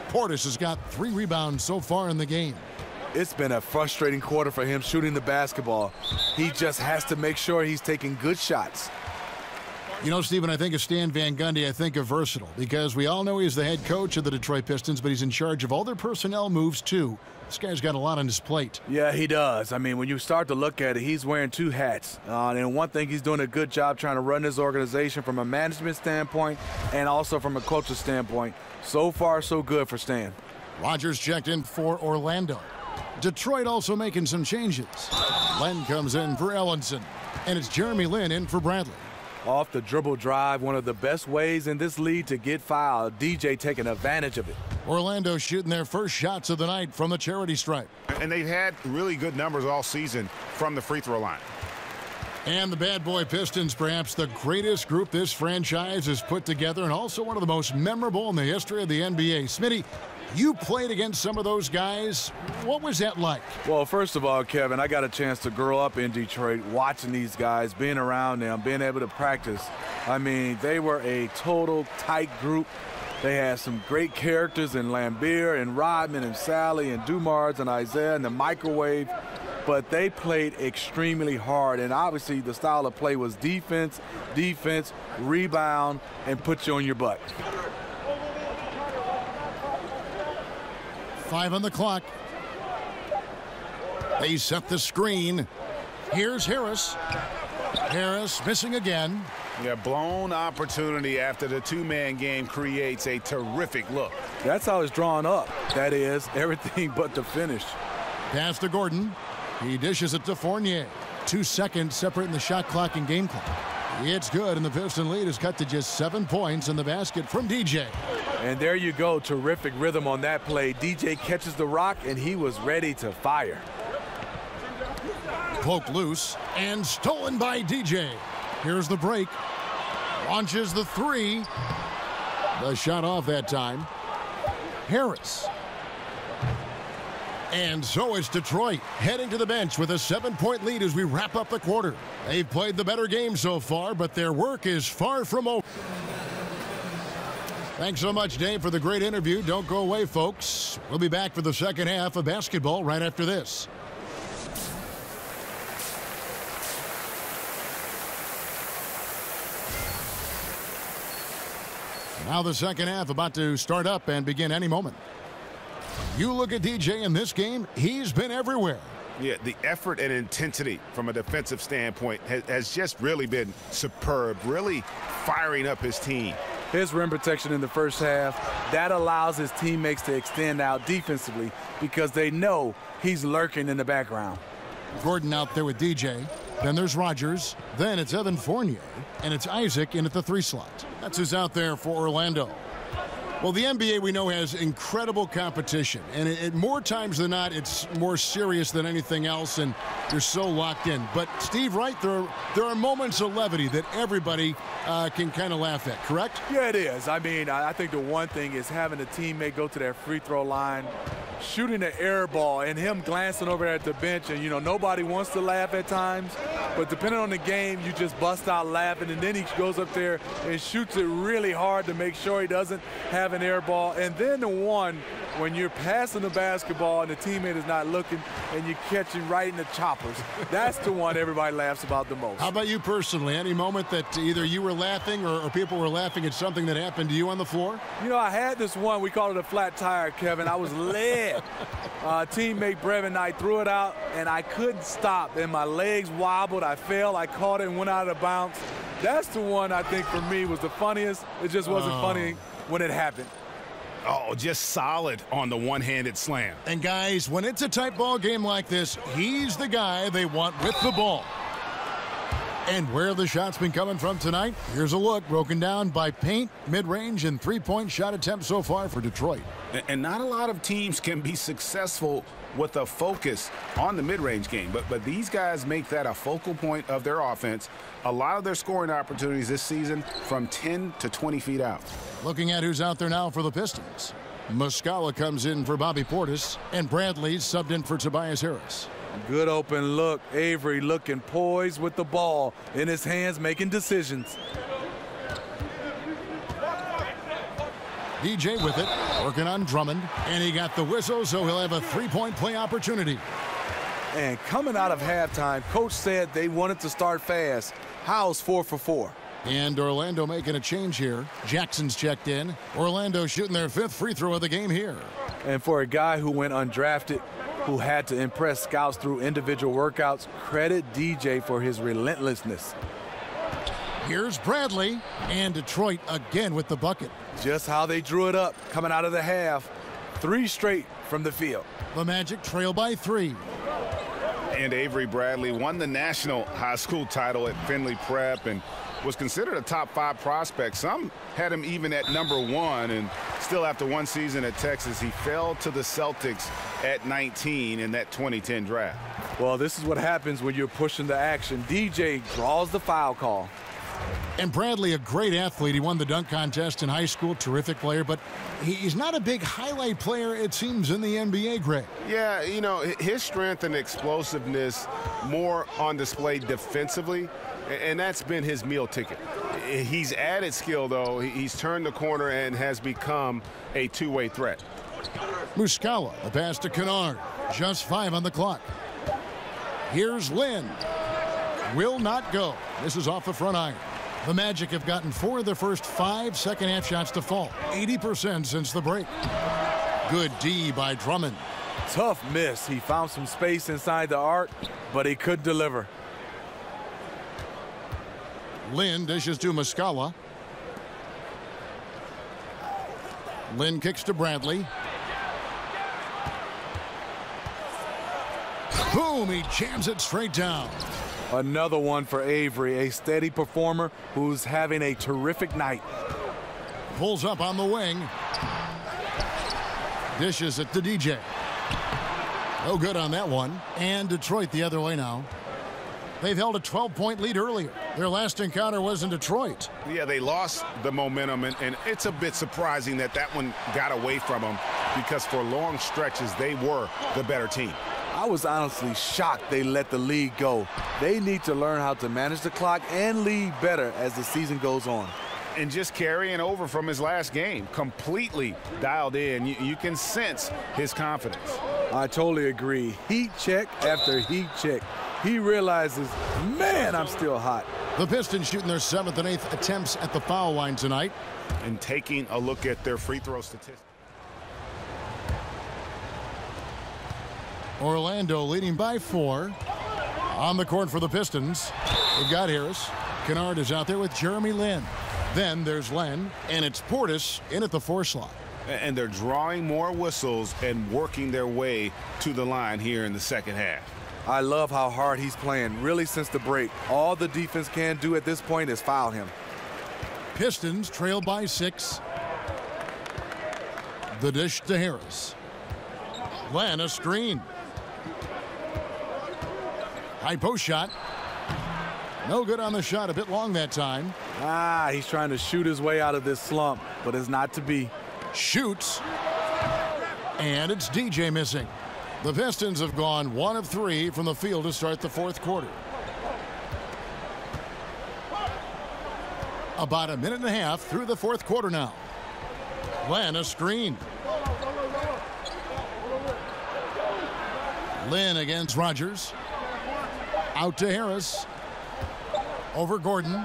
Portis has got 3 rebounds so far in the game. It's been a frustrating quarter for him shooting the basketball. He just has to make sure he's taking good shots. You know, Stephen, I think of Stan Van Gundy, I think of versatile, because we all know he's the head coach of the Detroit Pistons, but he's in charge of all their personnel moves, too. This guy's got a lot on his plate. Yeah, he does. I mean, when you start to look at it, he's wearing 2 hats. And one thing, he's doing a good job trying to run his organization from a management standpoint and also from a coach's standpoint. So far, so good for Stan. Rodgers checked in for Orlando. Detroit also making some changes. Len comes in for Ellenson, and it's Jeremy Lin in for Bradley. Off the dribble drive, one of the best ways in this league to get fouled. DJ taking advantage of it. Orlando shooting their first shots of the night from the charity stripe. And they've had really good numbers all season from the free throw line. And the bad boy Pistons, perhaps the greatest group this franchise has put together, and also one of the most memorable in the history of the NBA. Smitty, you played against some of those guys. What was that like? Well, first of all, Kevin, I got a chance to grow up in Detroit, watching these guys, being around them, being able to practice. I mean, they were a total tight group. They had some great characters in Lambeer and Rodman and Sally and Dumars and Isaiah and the microwave, but they played extremely hard. And obviously the style of play was defense, defense, rebound, and put you on your butt. 5 on the clock. They set the screen. Here's Harris. Harris missing again. Yeah, blown opportunity after the 2-man game creates a terrific look. That's how it's drawn up. That is, everything but the finish. Pass to Gordon. He dishes it to Fournier. 2 seconds separating the shot clock and game clock. It's good, and the Piston lead is cut to just 7 points in the basket from DJ. And there you go, terrific rhythm on that play. DJ catches the rock, and he was ready to fire. Poked loose and stolen by DJ. Here's the break. Launches the three. The shot off that time. Harris. And so it's Detroit heading to the bench with a 7-point lead as we wrap up the quarter. They've played the better game so far, but their work is far from over. Thanks so much, Dave, for the great interview. Don't go away, folks. We'll be back for the second half of basketball right after this. Now the second half about to start up and begin any moment. You look at DJ in this game, he's been everywhere. Yeah, the effort and intensity from a defensive standpoint has just really been superb, really firing up his team. His rim protection in the first half, that allows his teammates to extend out defensively because they know he's lurking in the background. Gordon out there with DJ. Then there's Rogers. Then it's Evan Fournier. And it's Isaac in at the 3 slot. That's who's out there for Orlando. Well, the NBA we know has incredible competition, and more times than not, it's more serious than anything else, and you're so locked in. But, Steve, right, there are moments of levity that everybody can kind of laugh at, correct? Yeah, it is. I mean, I think the one thing is having a teammate go to that free throw line, shooting an air ball, and him glancing over at the bench, and, you know, nobody wants to laugh at times, but depending on the game, you just bust out laughing, and then he goes up there and shoots it really hard to make sure he doesn't have an air ball. And then the one when you're passing the basketball and the teammate is not looking and you catch him right in the choppers. That's the one everybody laughs about the most. How about you personally? Any moment that either you were laughing or people were laughing at something that happened to you on the floor? You know, I had this one. We call it a flat tire, Kevin. I was led. Teammate Brevin Knight threw it out, and I couldn't stop. And my legs wobbled. I fell. I caught it and went out of bounds. That's the one I think for me was the funniest. It just wasn't funny when it happened. Oh, just solid on the one-handed slam. And guys, when it's a tight ball game like this, he's the guy they want with the ball. And where have the shots been coming from tonight? Here's a look broken down by paint, mid-range, and three-point shot attempts so far for Detroit. And not a lot of teams can be successful with a focus on the mid-range game, but these guys make that a focal point of their offense. A lot of their scoring opportunities this season from 10 to 20 feet out. Looking at who's out there now for the Pistons. Muscala comes in for Bobby Portis, and Bradley subbed in for Tobias Harris. Good open look. Avery looking poised with the ball in his hands, making decisions. DJ with it, working on Drummond, and he got the whistle, so he'll have a three-point play opportunity. And coming out of halftime, Coach said they wanted to start fast. How's 4 for 4? And Orlando making a change here. Jackson's checked in. Orlando shooting their 5th free throw of the game here. And for a guy who went undrafted, who had to impress scouts through individual workouts, credit DJ for his relentlessness. Here's Bradley, and Detroit again with the bucket. Just how they drew it up coming out of the half. 3 straight from the field. The Magic trail by 3. And Avery Bradley won the national high school title at Findlay Prep and was considered a top 5 prospect. Some had him even at number 1, and still after one season at Texas, he fell to the Celtics at 19 in that 2010 draft. Well, this is what happens when you're pushing the action. DJ draws the foul call. And Bradley, a great athlete. He won the dunk contest in high school, terrific player, but he's not a big highlight player, it seems, in the NBA, Greg. Yeah, you know, his strength and explosiveness more on display defensively, and that's been his meal ticket. He's added skill, though. He's turned the corner and has become a two-way threat. Muscala, the pass to Kennard. Just 5 on the clock. Here's Lynn. Will not go. This is off the front iron. The Magic have gotten 4 of their first 5 second-half shots to fall. 80% since the break. Good D by Drummond. Tough miss. He found some space inside the arc, but he couldn't deliver. Lynn dishes to Muscala. Lynn kicks to Bradley. Boom, he jams it straight down. Another one for Avery, a steady performer who's having a terrific night. Pulls up on the wing. Dishes it to DJ. No good on that one. And Detroit the other way now. They've held a 12-point lead earlier. Their last encounter was in Detroit. Yeah, they lost the momentum, and it's a bit surprising that that one got away from them because for long stretches, they were the better team. I was honestly shocked they let the lead go. They need to learn how to manage the clock and lead better as the season goes on. And just carrying over from his last game, completely dialed in. You can sense his confidence. I totally agree. Heat check after heat check. He realizes, man, I'm still hot. The Pistons shooting their 7th and 8th attempts at the foul line tonight. And taking a look at their free throw statistics. Orlando leading by 4. On the court for the Pistons, they've got Harris. Kennard is out there with Jeremy Lin. Then there's Len, and it's Portis in at the 4 slot. And they're drawing more whistles and working their way to the line here in the second half. I love how hard he's playing, really since the break. All the defense can do at this point is foul him. Pistons trail by 6. The dish to Harris. Len, a screen. High post shot. No good on the shot, a bit long that time. He's trying to shoot his way out of this slump, but it's not to be. Shoots. And it's DJ missing. The Pistons have gone 1 of 3 from the field to start the 4th quarter. About a minute and a half through the 4th quarter now. Len, a screen. Lin against Rogers. Out to Harris. Over Gordon.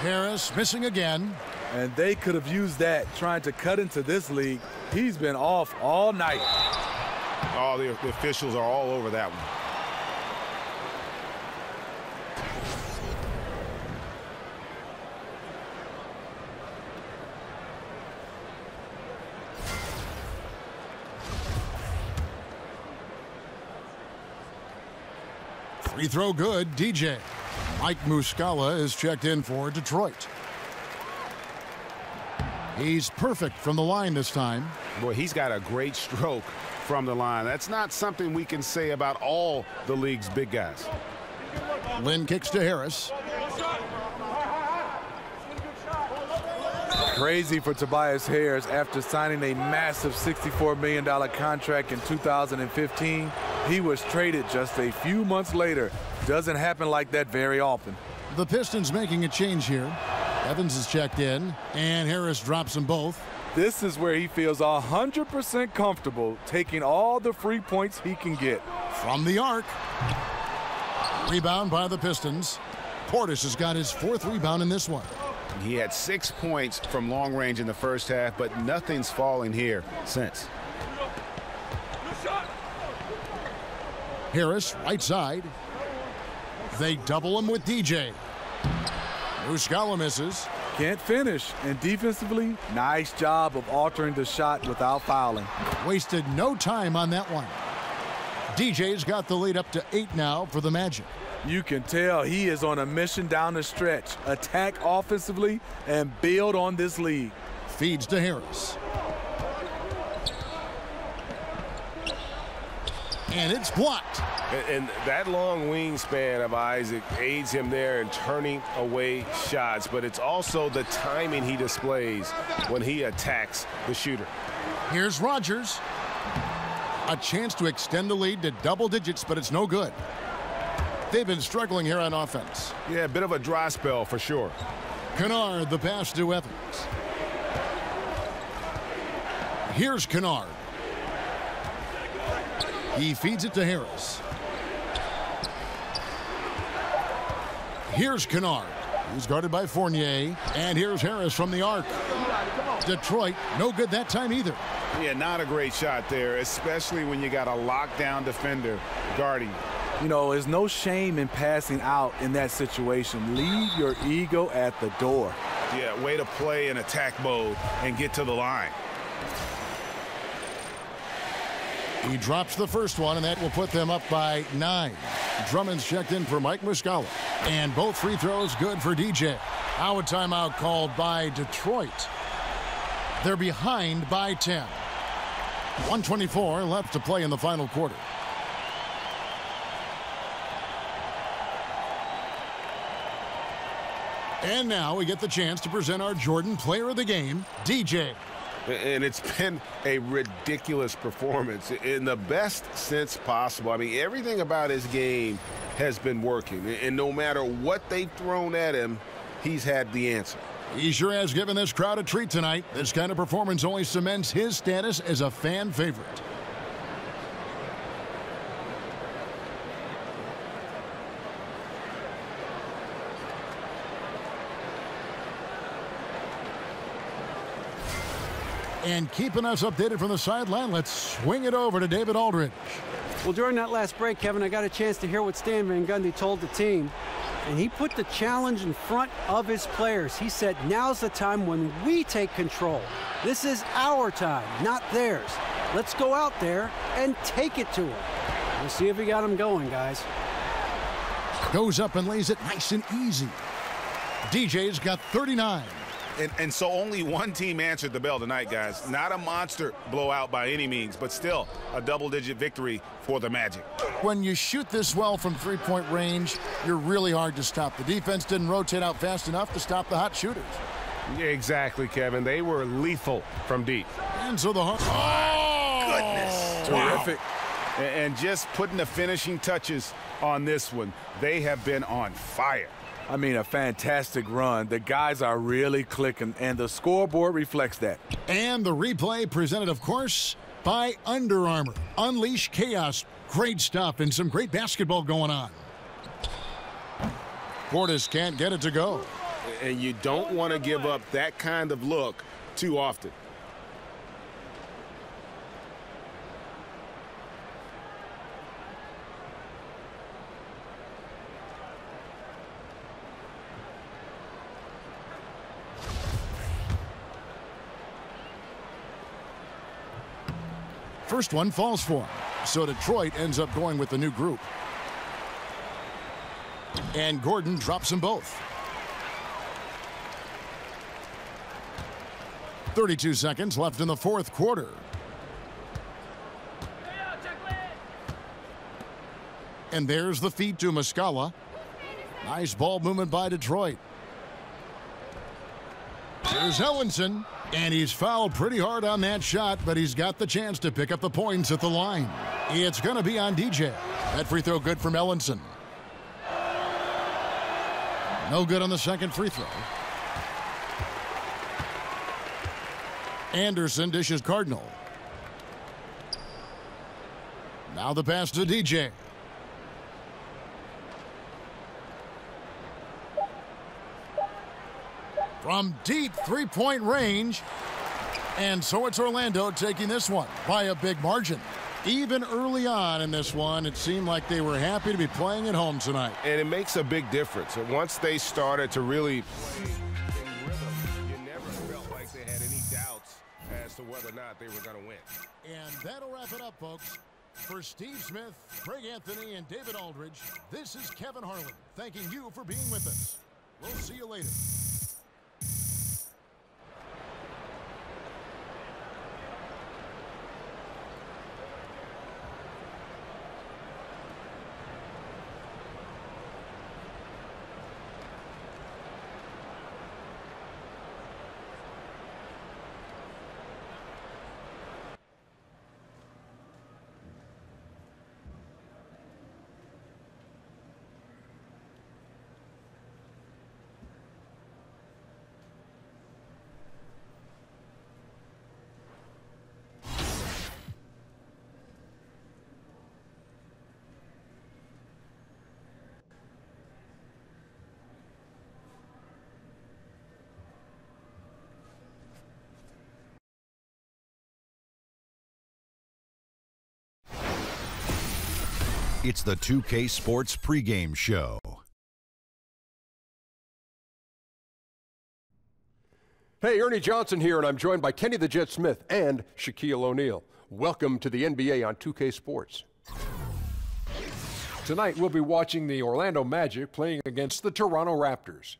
Harris missing again. And they could have used that trying to cut into this league. He's been off all night. Oh, the officials are all over that one. Free throw good, DJ. Mike Muscala is checked in for Detroit. He's perfect from the line this time. Boy, he's got a great stroke from the line. That's not something we can say about all the league's big guys. Lin kicks to Harris. Crazy for Tobias Harris after signing a massive $64 million contract in 2015. He was traded just a few months later. Doesn't happen like that very often. The Pistons making a change here. Evans is checked in, and Harris drops them both. This is where he feels 100% comfortable taking all the free points he can get. From the arc. Rebound by the Pistons. Portis has got his 4th rebound in this one. He had 6 points from long range in the first half, but nothing's falling here since. Harris, right side. They double him with DJ. Muscala misses. Can't finish, and defensively, nice job of altering the shot without fouling. Wasted no time on that one. DJ's got the lead up to 8 now for the Magic. You can tell he is on a mission down the stretch. Attack offensively and build on this lead. Feeds to Harris. And it's blocked. And that long wingspan of Isaac aids him there in turning away shots, but it's also the timing he displays when he attacks the shooter. Here's Rogers. A chance to extend the lead to double digits, but it's no good. They've been struggling here on offense. Yeah, a bit of a dry spell for sure. Kennard, the pass to Evans. Here's Kennard. He feeds it to Harris. Here's Kennard. He's guarded by Fournier. And here's Harris from the arc. Detroit, no good that time either. Yeah, not a great shot there, especially when you got a lockdown defender guarding. You know, there's no shame in passing out in that situation. Leave your ego at the door. Yeah, way to play in attack mode and get to the line. He drops the first one, and that will put them up by 9. Drummond's checked in for Mike Muscala. And both free throws good for DJ. Now a timeout called by Detroit. They're behind by 10. 1:24 left to play in the final quarter. And now we get the chance to present our Jordan Player of the Game, DJ. And it's been a ridiculous performance in the best sense possible. I mean, everything about his game has been working. And no matter what they've thrown at him, he's had the answer. He sure has given this crowd a treat tonight. This kind of performance only cements his status as a fan favorite. And keeping us updated from the sideline, let's swing it over to David Aldridge. Well, during that last break, Kevin, I got a chance to hear what Stan Van Gundy told the team. And he put the challenge in front of his players. He said, now's the time when we take control. This is our time, not theirs. Let's go out there and take it to them. We'll see if we got them going, guys. Goes up and lays it nice and easy. DJ's got 39. And so only one team answered the bell tonight, guys. Not a monster blowout by any means, but still a double-digit victory for the Magic. When you shoot this well from three-point range, you're really hard to stop. The defense didn't rotate out fast enough to stop the hot shooters. Yeah, exactly, Kevin. They were lethal from deep. And so the goodness. Terrific. Wow. And just putting the finishing touches on this one, they have been on fire. I mean, a fantastic run. The guys are really clicking, and the scoreboard reflects that. And the replay presented, of course, by Under Armour. Unleash chaos. Great stuff and some great basketball going on. Portis can't get it to go. And you don't want to give up that kind of look too often. First one falls for him. So Detroit ends up going with the new group. And Gordon drops them both. 32 seconds left in the fourth quarter. And there's the feed to Muscala. Nice ball movement by Detroit. Here's Ellenson. And he's fouled pretty hard on that shot, but he's got the chance to pick up the points at the line. It's going to be on DJ. That free throw good from Ellenson. No good on the second free throw. Anderson dishes Cardinal. Now the pass to DJ. From deep three-point range. And so it's Orlando taking this one by a big margin. Even early on in this one, it seemed like they were happy to be playing at home tonight. And it makes a big difference. Once they started to really play in rhythm, you never felt like they had any doubts as to whether or not they were going to win. And that'll wrap it up, folks. For Steve Smith, Craig Anthony, and David Aldridge, this is Kevin Harlan thanking you for being with us. We'll see you later. It's the 2K Sports pregame show. Hey, Ernie Johnson here, and I'm joined by Kenny the Jet Smith and Shaquille O'Neal. Welcome to the NBA on 2K Sports. Tonight, we'll be watching the Orlando Magic playing against the Toronto Raptors.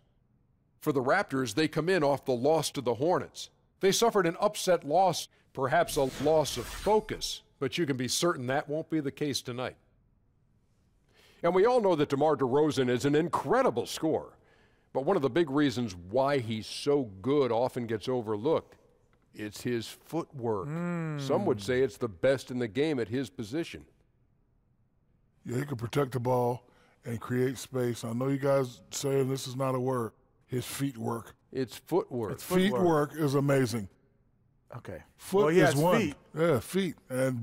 For the Raptors, they come in off the loss to the Hornets. They suffered an upset loss, perhaps a loss of focus, but you can be certain that won't be the case tonight. And we all know that DeMar DeRozan is an incredible scorer. But one of the big reasons why he's so good often gets overlooked. It's his footwork. Some would say it's the best in the game at his position. Yeah, he can protect the ball and create space. I know you guys saying this is not a word. His feet work. It's footwork. Feet work is amazing. Okay. Foot he is has one. feet. Yeah, feet. And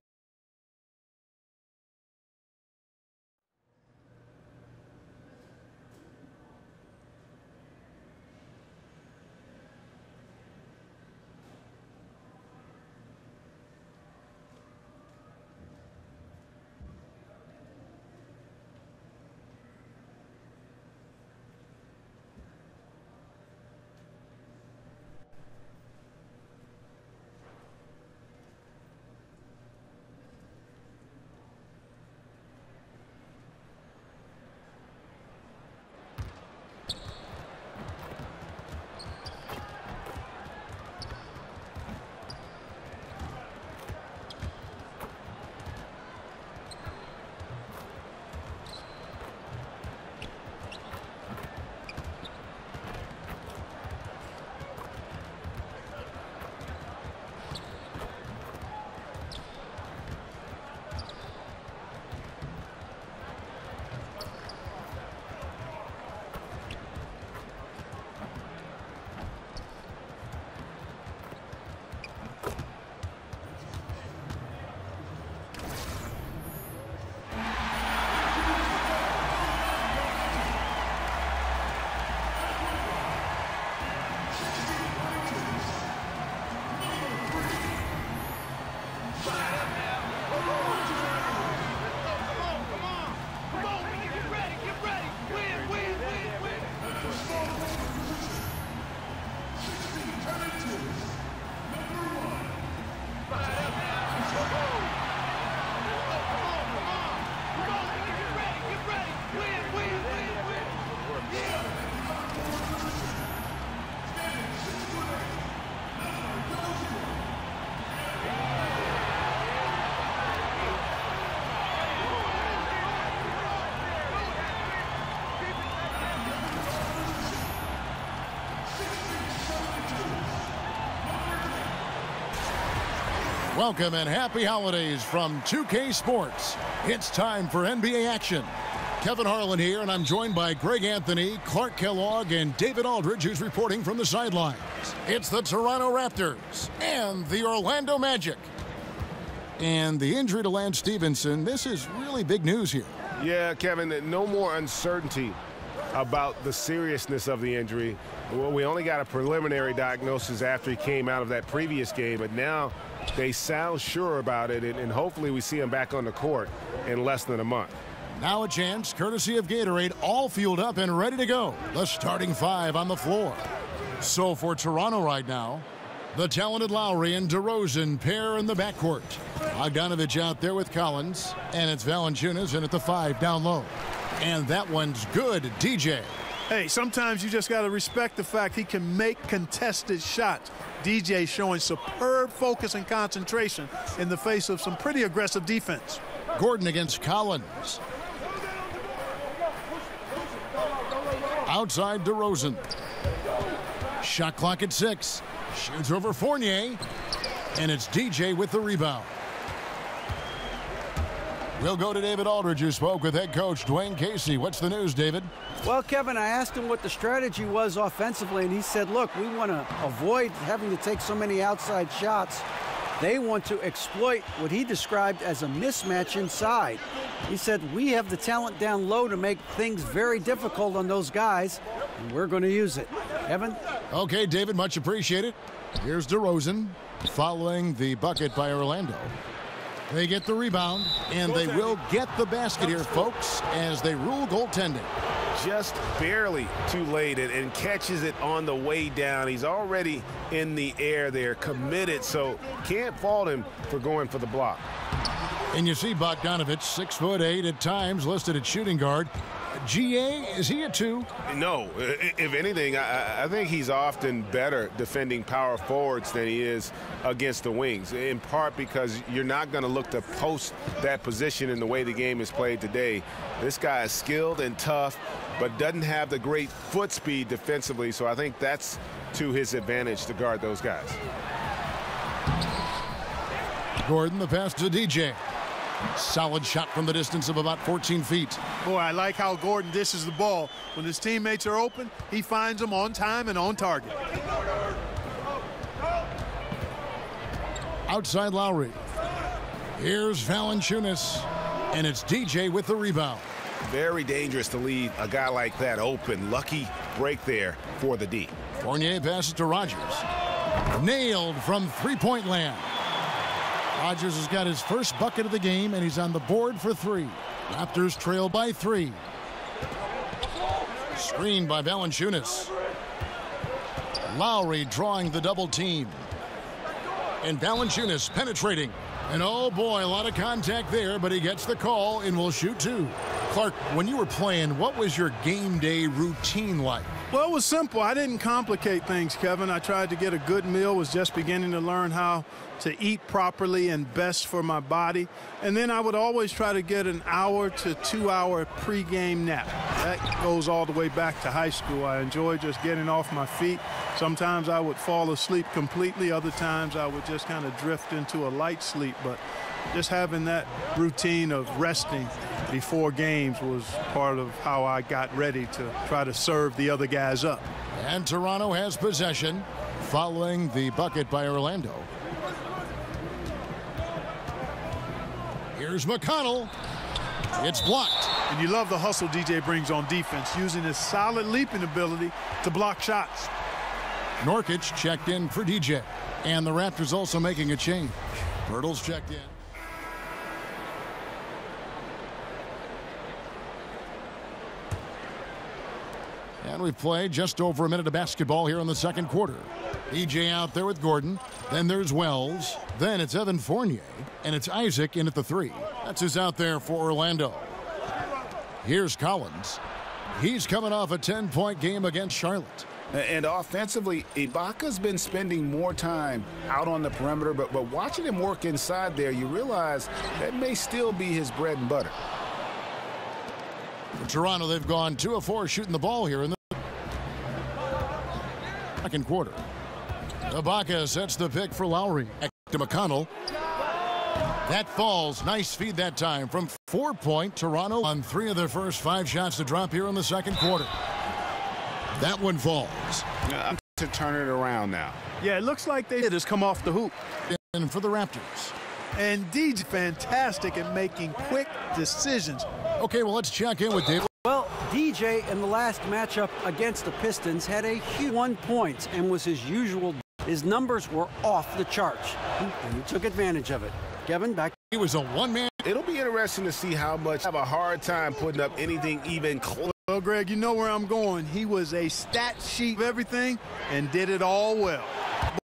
Welcome and happy holidays from 2K Sports. It's time for NBA action. Kevin Harlan here, and I'm joined by Greg Anthony, Clark Kellogg, and David Aldridge, who's reporting from the sidelines. It's the Toronto Raptors and the Orlando Magic. And the injury to Lance Stevenson, this is really big news here. Yeah, Kevin, no more uncertainty about the seriousness of the injury. Well, we only got a preliminary diagnosis after he came out of that previous game, but now they sound sure about it, and hopefully we see him back on the court in less than a month. Now a chance, courtesy of Gatorade, all fueled up and ready to go. The starting five on the floor. So for Toronto right now, the talented Lowry and DeRozan pair in the backcourt. Bogdanovich out there with Collins, and it's Valanciunas in at the 5 down low. And that one's good, DJ. Hey, sometimes you just got to respect the fact he can make contested shots. DJ showing superb focus and concentration in the face of some pretty aggressive defense. Gordon against Collins. Outside DeRozan. Shot clock at 6. Shoots over Fournier. And it's DJ with the rebound. We'll go to David Aldridge, who spoke with head coach Dwayne Casey. What's the news, David? Well, Kevin, I asked him what the strategy was offensively, and he said, look, we want to avoid having to take so many outside shots. They want to exploit what he described as a mismatch inside. He said, we have the talent down low to make things very difficult on those guys, and we're going to use it. Kevin? Okay, David, much appreciated. Here's DeRozan following the bucket by Orlando. They get the rebound, and they will get the basket here, folks, as they rule goaltending. Just barely too late and catches it on the way down. He's already in the air there, committed, so can't fault him for going for the block. And you see Bogdanovich, 6'8" at times, listed at shooting guard. GA, is he a 2? No. If anything, I think he's often better defending power forwards than he is against the wings, in part because you're not going to look to post that position in the way the game is played today. This guy is skilled and tough, but doesn't have the great foot speed defensively, so I think that's to his advantage to guard those guys. Gordon, the pass to DJ. Solid shot from the distance of about 14 feet. Boy, I like how Gordon dishes the ball. When his teammates are open, he finds them on time and on target. Outside Lowry. Here's Valanciunas, and it's DJ with the rebound. Very dangerous to leave a guy like that open. Lucky break there for the D. Fournier passes to Rogers. Nailed from three-point land. Rogers has got his first bucket of the game, and he's on the board for 3. Raptors trail by 3. Screened by Valanciunas. Lowry drawing the double team. And Valanciunas penetrating. And oh boy, a lot of contact there, but he gets the call and will shoot 2. Clark, when you were playing, what was your game day routine like? Well, it was simple. I didn't complicate things, Kevin. I tried to get a good meal, was just beginning to learn how to eat properly and best for my body. And then I would always try to get an hour to 2-hour pregame nap. That goes all the way back to high school. I enjoy just getting off my feet. Sometimes I would fall asleep completely. Other times I would just kind of drift into a light sleep. But just having that routine of resting before games was part of how I got ready to try to serve the other guys up. And Toronto has possession following the bucket by Orlando. Here's McConnell. It's blocked. And you love the hustle DJ brings on defense, using his solid leaping ability to block shots. Nurkic checked in for DJ. And the Raptors also making a change. Bertles checked in. And we've played just over a minute of basketball here in the second quarter. EJ out there with Gordon. Then there's Wells. Then it's Evan Fournier. And it's Isaac in at the 3. That's who's out there for Orlando. Here's Collins. He's coming off a 10-point game against Charlotte. And offensively, Ibaka's been spending more time out on the perimeter, but watching him work inside there, you realize that may still be his bread and butter. For Toronto, they've gone 2 of 4 shooting the ball here in the second quarter. Ibaka sets the pick for Lowry. To McConnell. That falls. Nice feed that time from 4-point. Toronto on 3 of their first 5 shots to drop here in the second quarter. That one falls. To turn it around now. Yeah, it looks like they just come off the hoop. And for the Raptors. And DJ fantastic at making quick decisions. Okay, well, let's check in with David. Well, DJ in the last matchup against the Pistons had a huge 1 point and was his usual. His numbers were off the charts, and he took advantage of it. Kevin, back. He was a one-man. It'll be interesting to see how much have a hard time putting up anything even close. Well, Greg, you know where I'm going. He was a stat sheet of everything and did it all well.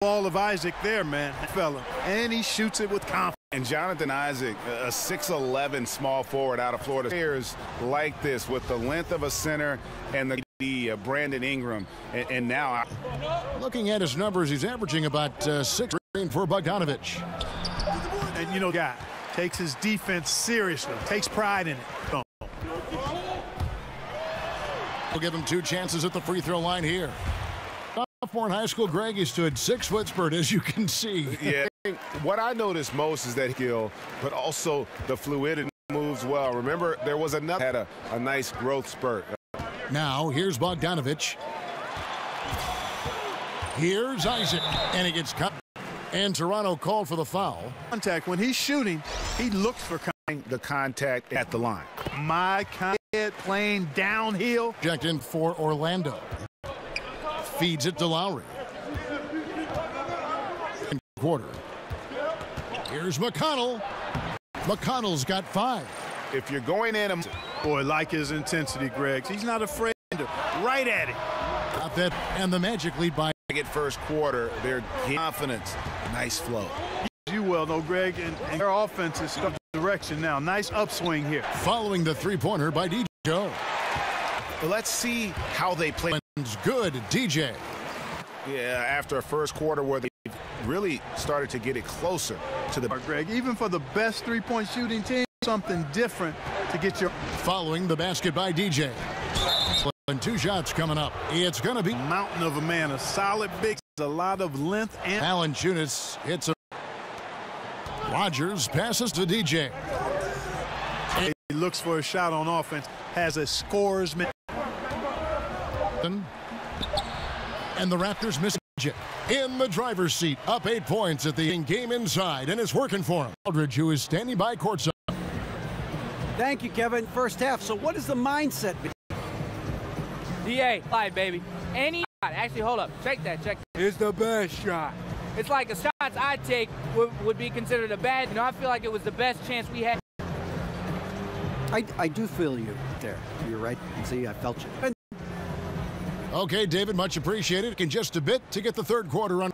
Ball of Isaac there, man, fella. And he shoots it with confidence. And Jonathan Isaac, a 6'11" small forward out of Florida. Players like this with the length of a center and the Brandon Ingram. And now. Looking at his numbers, he's averaging about 6 for Bogdanovich. And, you know, guy takes his defense seriously, takes pride in it. We'll give him 2 chances at the free throw line here. Sophomore in high school, Greg, he stood 6-foot spurt, as you can see. Yeah. What I noticed most is that skill, but also the fluidity moves well. Remember, there was another had a nice growth spurt. Now, here's Bogdanovich. Here's Isaac, and he gets cut. And Toronto called for the foul. Contact. When he's shooting, he looks for the contact at the line. My kid playing downhill. Checked in for Orlando. Feeds it to Lowry. Quarter. Here's McConnell. McConnell's got 5. If you're going in, boy, like his intensity, Greg. He's not afraid to right at it. Got that, and the Magic lead by. At first quarter, their confidence, nice flow. You well know, Greg, and their offense is stuck direction now. Nice upswing here. Following the 3-pointer by DJ. Let's see how they play. Good, DJ. Yeah, after a first quarter where they really started to get it closer to the... Greg, even for the best three-point shooting team, something different to get your... Following the basket by DJ. And 2 shots coming up. It's going to be... Mountain of a man, a solid big, a lot of length and... Valanciunas hits a... Rogers passes to DJ. He looks for a shot on offense, has a scorer's... And the Raptors miss it. In the driver's seat, up 8 points at the game inside, and it's working for him. Aldridge, who is standing by courtside. Thank you, Kevin. First half. So what is the mindset? DA, slide, baby. Any shot. Actually, hold up. Check that. It's the best shot. It's like the shots I take would be considered a bad. You know, I feel like it was the best chance we had. I do feel you there. You're right. See, I felt you. Okay, David, much appreciated. In just a bit to get the third quarter on.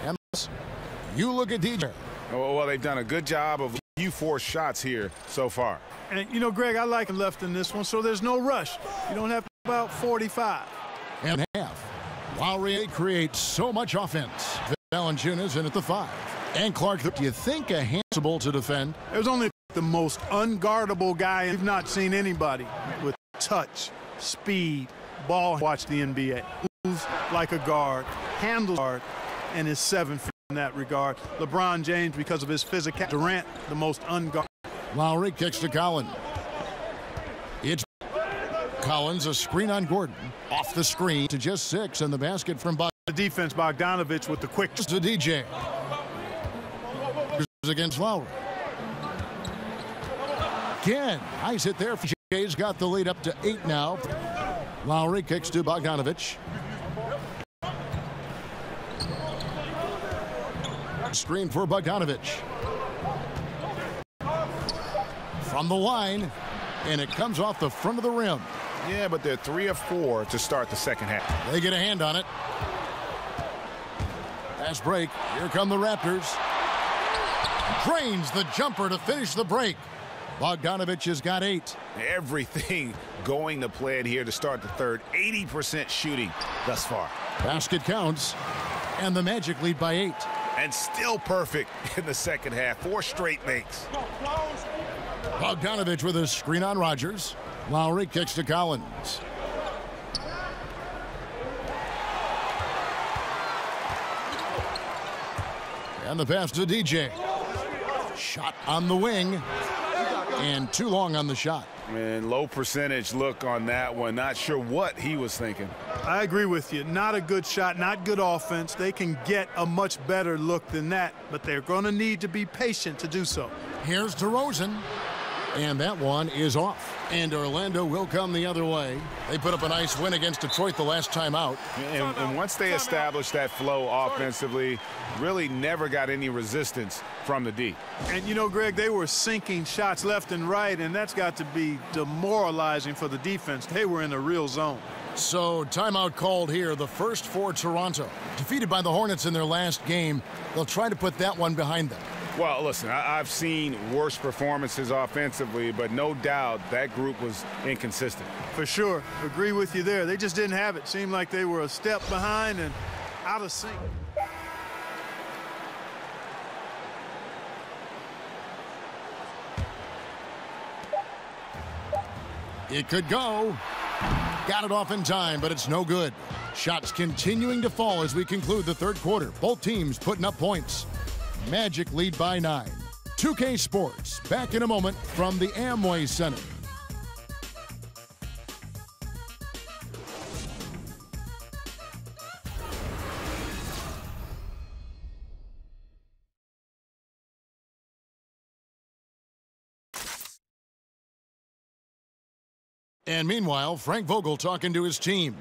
And you look at DJ. Well, they've done a good job of few forced shots here so far. And, you know, Greg, I like him left in this one, so there's no rush. You don't have about 45. And half. Lowry creates so much offense. Valanciunas in at the 5. And Clark, do you think a handball to defend? There's only the most unguardable guy. You've not seen anybody with touch, speed, ball. Watch the NBA. Moves like a guard, handles guard, and is 7 feet in that regard. LeBron James, because of his physical. Durant, the most unguardable. Lowry kicks to Collins. It's Collins, a screen on Gordon. Off the screen to just 6, and the basket from the defense. Bogdanovich with the quick to DJ. Against Lowry. Again, nice hit there. Jay's got the lead up to 8 now. Lowry kicks to Bogdanovich. Screen for Bogdanovich. From the line, and it comes off the front of the rim. Yeah, but they're 3 of 4 to start the second half. They get a hand on it. Fast break. Here come the Raptors. Drains the jumper to finish the break. Bogdanovich has got 8. Everything going to plan here to start the third. 80% shooting thus far. Basket counts, and the Magic lead by 8. And still perfect in the second half. 4 straight makes. Bogdanovich with a screen on Rogers. Lowry kicks to Collins. And the pass to DJ. Shot on the wing. And too long on the shot. And low percentage look on that one. Not sure what he was thinking. I agree with you. Not a good shot, not good offense. They can get a much better look than that, but they're going to need to be patient to do so. Here's DeRozan. And that one is off. And Orlando will come the other way. They put up a nice win against Detroit the last time out. And once they established that flow offensively, really never got any resistance from the D. And, you know, Greg, they were sinking shots left and right, and that's got to be demoralizing for the defense. They were in a real zone. So, timeout called here, the first for Toronto. Defeated by the Hornets in their last game, they'll try to put that one behind them. Well, listen, I've seen worse performances offensively, but no doubt that group was inconsistent. For sure. Agree with you there. They just didn't have it. Seemed like they were a step behind and out of sync. It could go. Got it off in time, but it's no good. Shots continuing to fall as we conclude the third quarter. Both teams putting up points. Magic lead by 9. 2K Sports, back in a moment from the Amway Center. And meanwhile, Frank Vogel talking to his team.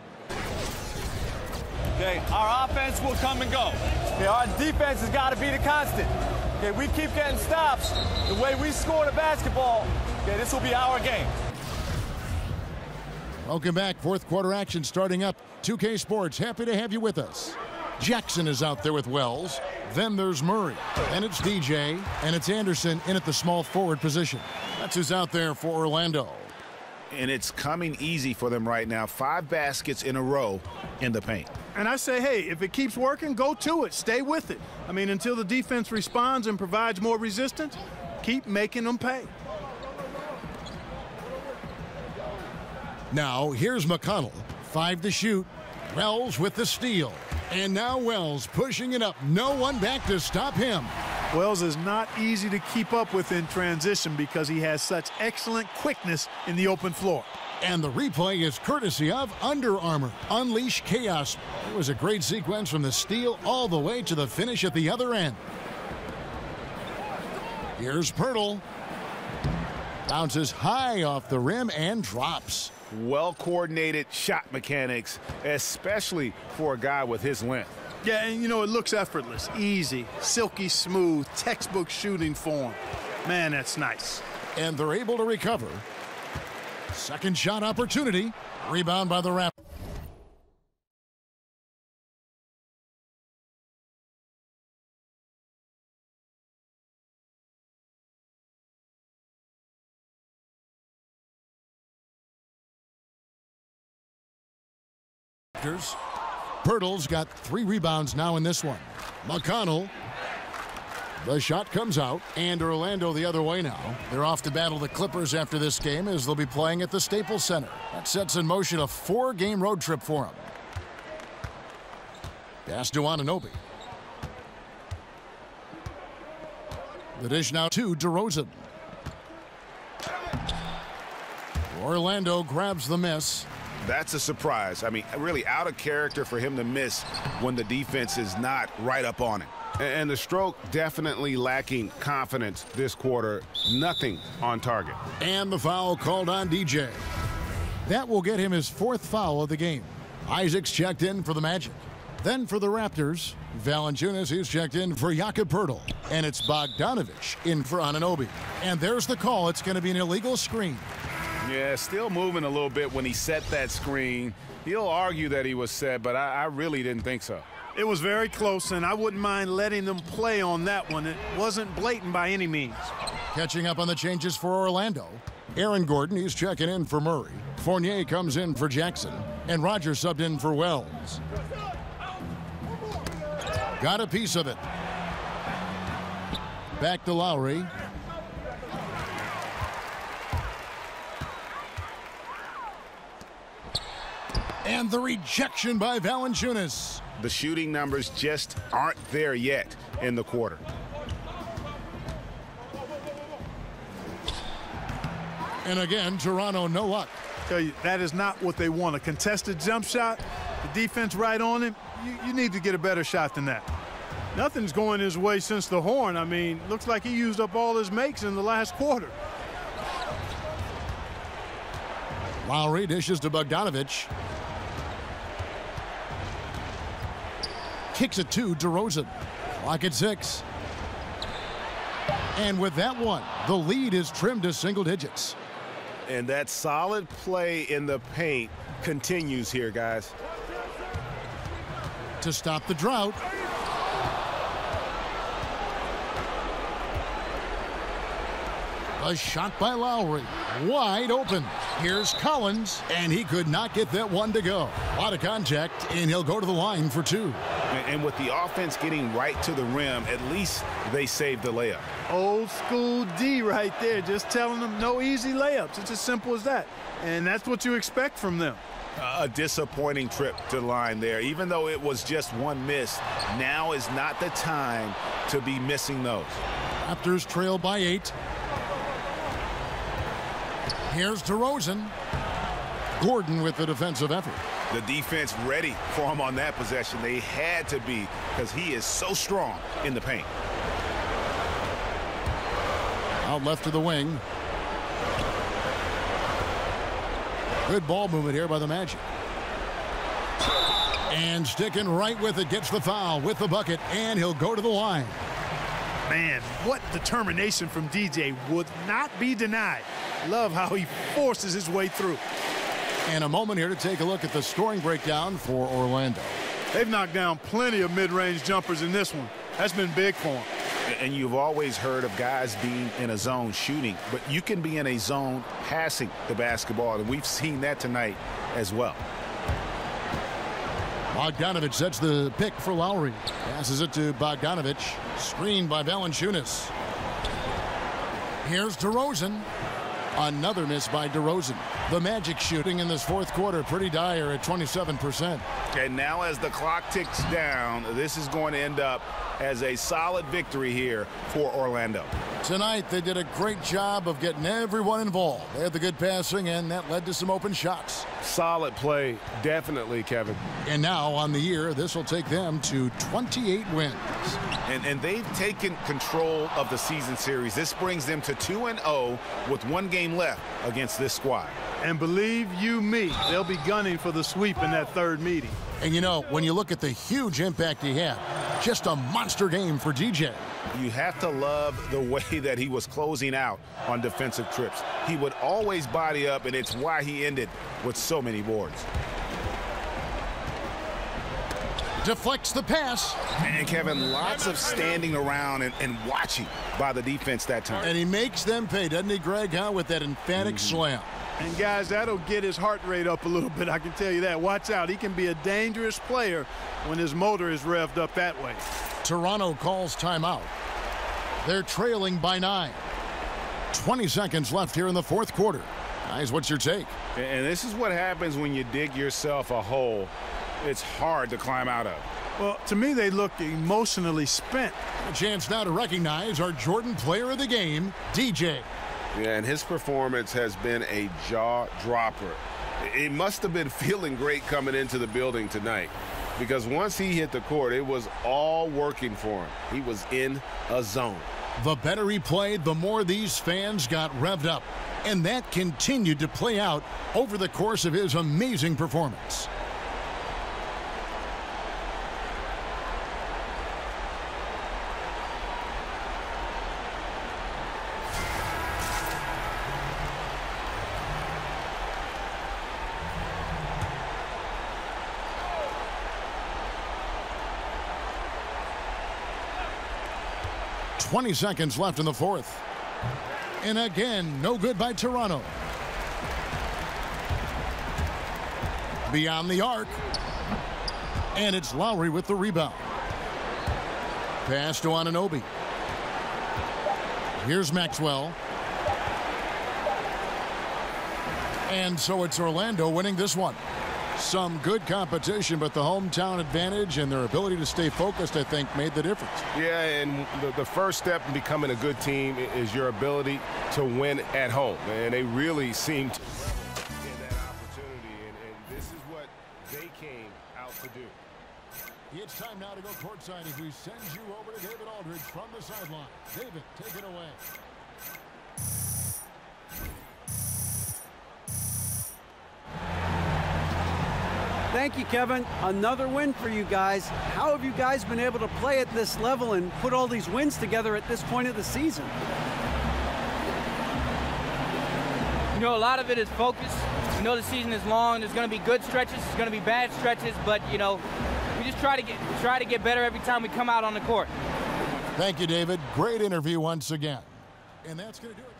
Okay, our offense will come and go. Okay, our defense has got to be the constant. Okay, we keep getting stops. The way we score the basketball, okay, this will be our game. Welcome back. Fourth quarter action starting up. 2K Sports, happy to have you with us. Jackson is out there with Wells. Then there's Murray. And it's DJ. And it's Anderson in at the small forward position. That's who's out there for Orlando. And it's coming easy for them right now. 5 baskets in a row in the paint. And I say, hey, if it keeps working, go to it. Stay with it. I mean, until the defense responds and provides more resistance, keep making them pay. Now, here's McConnell. 5 to shoot. Wells with the steal. And now Wells pushing it up. No one back to stop him. Wells is not easy to keep up with in transition because he has such excellent quickness in the open floor. And the replay is courtesy of Under Armour. Unleash chaos. It was a great sequence from the steal all the way to the finish at the other end. Here's Pirtle. Bounces high off the rim and drops. Well-coordinated shot mechanics, especially for a guy with his length. Yeah, and you know, it looks effortless, easy, silky smooth, textbook shooting form. Man, that's nice. And they're able to recover. Second shot opportunity. Rebound by the Raptors. Pirtle's got 3 rebounds now in this one. McConnell. The shot comes out, and Orlando the other way now. They're off to battle the Clippers after this game as they'll be playing at the Staples Center. That sets in motion a 4-game road trip for them. Pass to Anunoby. The dish now to DeRozan. Orlando grabs the miss. That's a surprise. I mean, really out of character for him to miss when the defense is not right up on him. And the stroke definitely lacking confidence this quarter. Nothing on target. And the foul called on DJ. That will get him his 4th foul of the game. Isaac's checked in for the Magic. Then for the Raptors, Valanciunas is checked in for Jakob Pirtle. And it's Bogdanović in for Anunoby. And there's the call. It's going to be an illegal screen. Yeah, still moving a little bit when he set that screen. He'll argue that he was set, but I really didn't think so. It was very close, and I wouldn't mind letting them play on that one. It wasn't blatant by any means. Catching up on the changes for Orlando. Aaron Gordon, he's checking in for Murray. Fournier comes in for Jackson. And Rogers subbed in for Wells. Got a piece of it. Back to Lowry. And the rejection by Valanciunas. The shooting numbers just aren't there yet in the quarter. And again, Toronto, no luck. Tell you, that is not what they want. A contested jump shot, the defense right on him. You need to get a better shot than that. Nothing's going his way since the horn. I mean, looks like he used up all his makes in the last quarter. Lowry dishes to Bogdanović. Kicks it to DeRozan. Clock at 6. And with that one, the lead is trimmed to single digits. And that solid play in the paint continues here, guys. To stop the drought. A shot by Lowry. Wide open. Here's Collins, and he could not get that one to go. A lot of contact, and he'll go to the line for 2. And with the offense getting right to the rim, at least they saved the layup. Old school D right there, just telling them no easy layups. It's as simple as that. And that's what you expect from them. A disappointing trip to the line there. Even though it was just one miss, now is not the time to be missing those. Raptors trail by 8. Here's DeRozan. Gordon with the defensive effort. The defense ready for him on that possession. They had to be, because he is so strong in the paint. Out left to the wing. Good ball movement here by the Magic. And sticking right with it, gets the foul with the bucket, and he'll go to the line. Man, what determination from DJ would not be denied. Love how he forces his way through. And a moment here to take a look at the scoring breakdown for Orlando. They've knocked down plenty of mid-range jumpers in this one. That's been big for them. And you've always heard of guys being in a zone shooting, but you can be in a zone passing the basketball, and we've seen that tonight as well. Bogdanovich sets the pick for Lowry. Passes it to Bogdanovich. Screened by Valanciunas. Here's DeRozan. Another miss by DeRozan. The Magic shooting in this fourth quarter pretty dire at 27%. And now as the clock ticks down, this is going to end up as a solid victory here for Orlando. Tonight, they did a great job of getting everyone involved. They had the good passing, and that led to some open shots. Solid play, definitely, Kevin. And now, on the year, this will take them to 28 wins. And they've taken control of the season series. This brings them to 2-0 with 1 game left against this squad. And believe you me, they'll be gunning for the sweep in that third meeting. And you know, when you look at the huge impact he had, just a monster game for DJ. You have to love the way that he was closing out on defensive trips. He would always body up, and it's why he ended with so many boards. Deflects the pass. And Kevin, lots of standing around and watching by the defense that time. And he makes them pay, doesn't he, Greg, huh, with that emphatic slam. And, guys, that'll get his heart rate up a little bit, I can tell you that. Watch out. He can be a dangerous player when his motor is revved up that way. Toronto calls timeout. They're trailing by 9. 20 seconds left here in the fourth quarter. Guys, what's your take? And this is what happens when you dig yourself a hole it's hard to climb out of. Well, to me, they look emotionally spent. A chance now to recognize our Jordan Player of the Game, DJ. Yeah, and his performance has been a jaw-dropper. He must have been feeling great coming into the building tonight because once he hit the court, it was all working for him. He was in a zone. The better he played, the more these fans got revved up. And that continued to play out over the course of his amazing performance. .20 seconds left in the fourth. And again, no good by Toronto. Beyond the arc. And it's Lowry with the rebound. Pass to Anunoby. Here's Maxwell. And so it's Orlando winning this one. Some good competition, but the hometown advantage and their ability to stay focused, I think, made the difference. Yeah, and the first step in becoming a good team is your ability to win at home. And they really seem to get that opportunity, and this is what they came out to do. It's time now to go courtside as we send you over to David Aldridge from the sideline. David, take it away. Thank you, Kevin. Another win for you guys. How have you guys been able to play at this level and put all these wins together at this point of the season? You know, a lot of it is focus. We know the season is long. There's going to be good stretches. There's going to be bad stretches. But, you know, we just try to get better every time we come out on the court. Thank you, David. Great interview once again. And that's going to do it.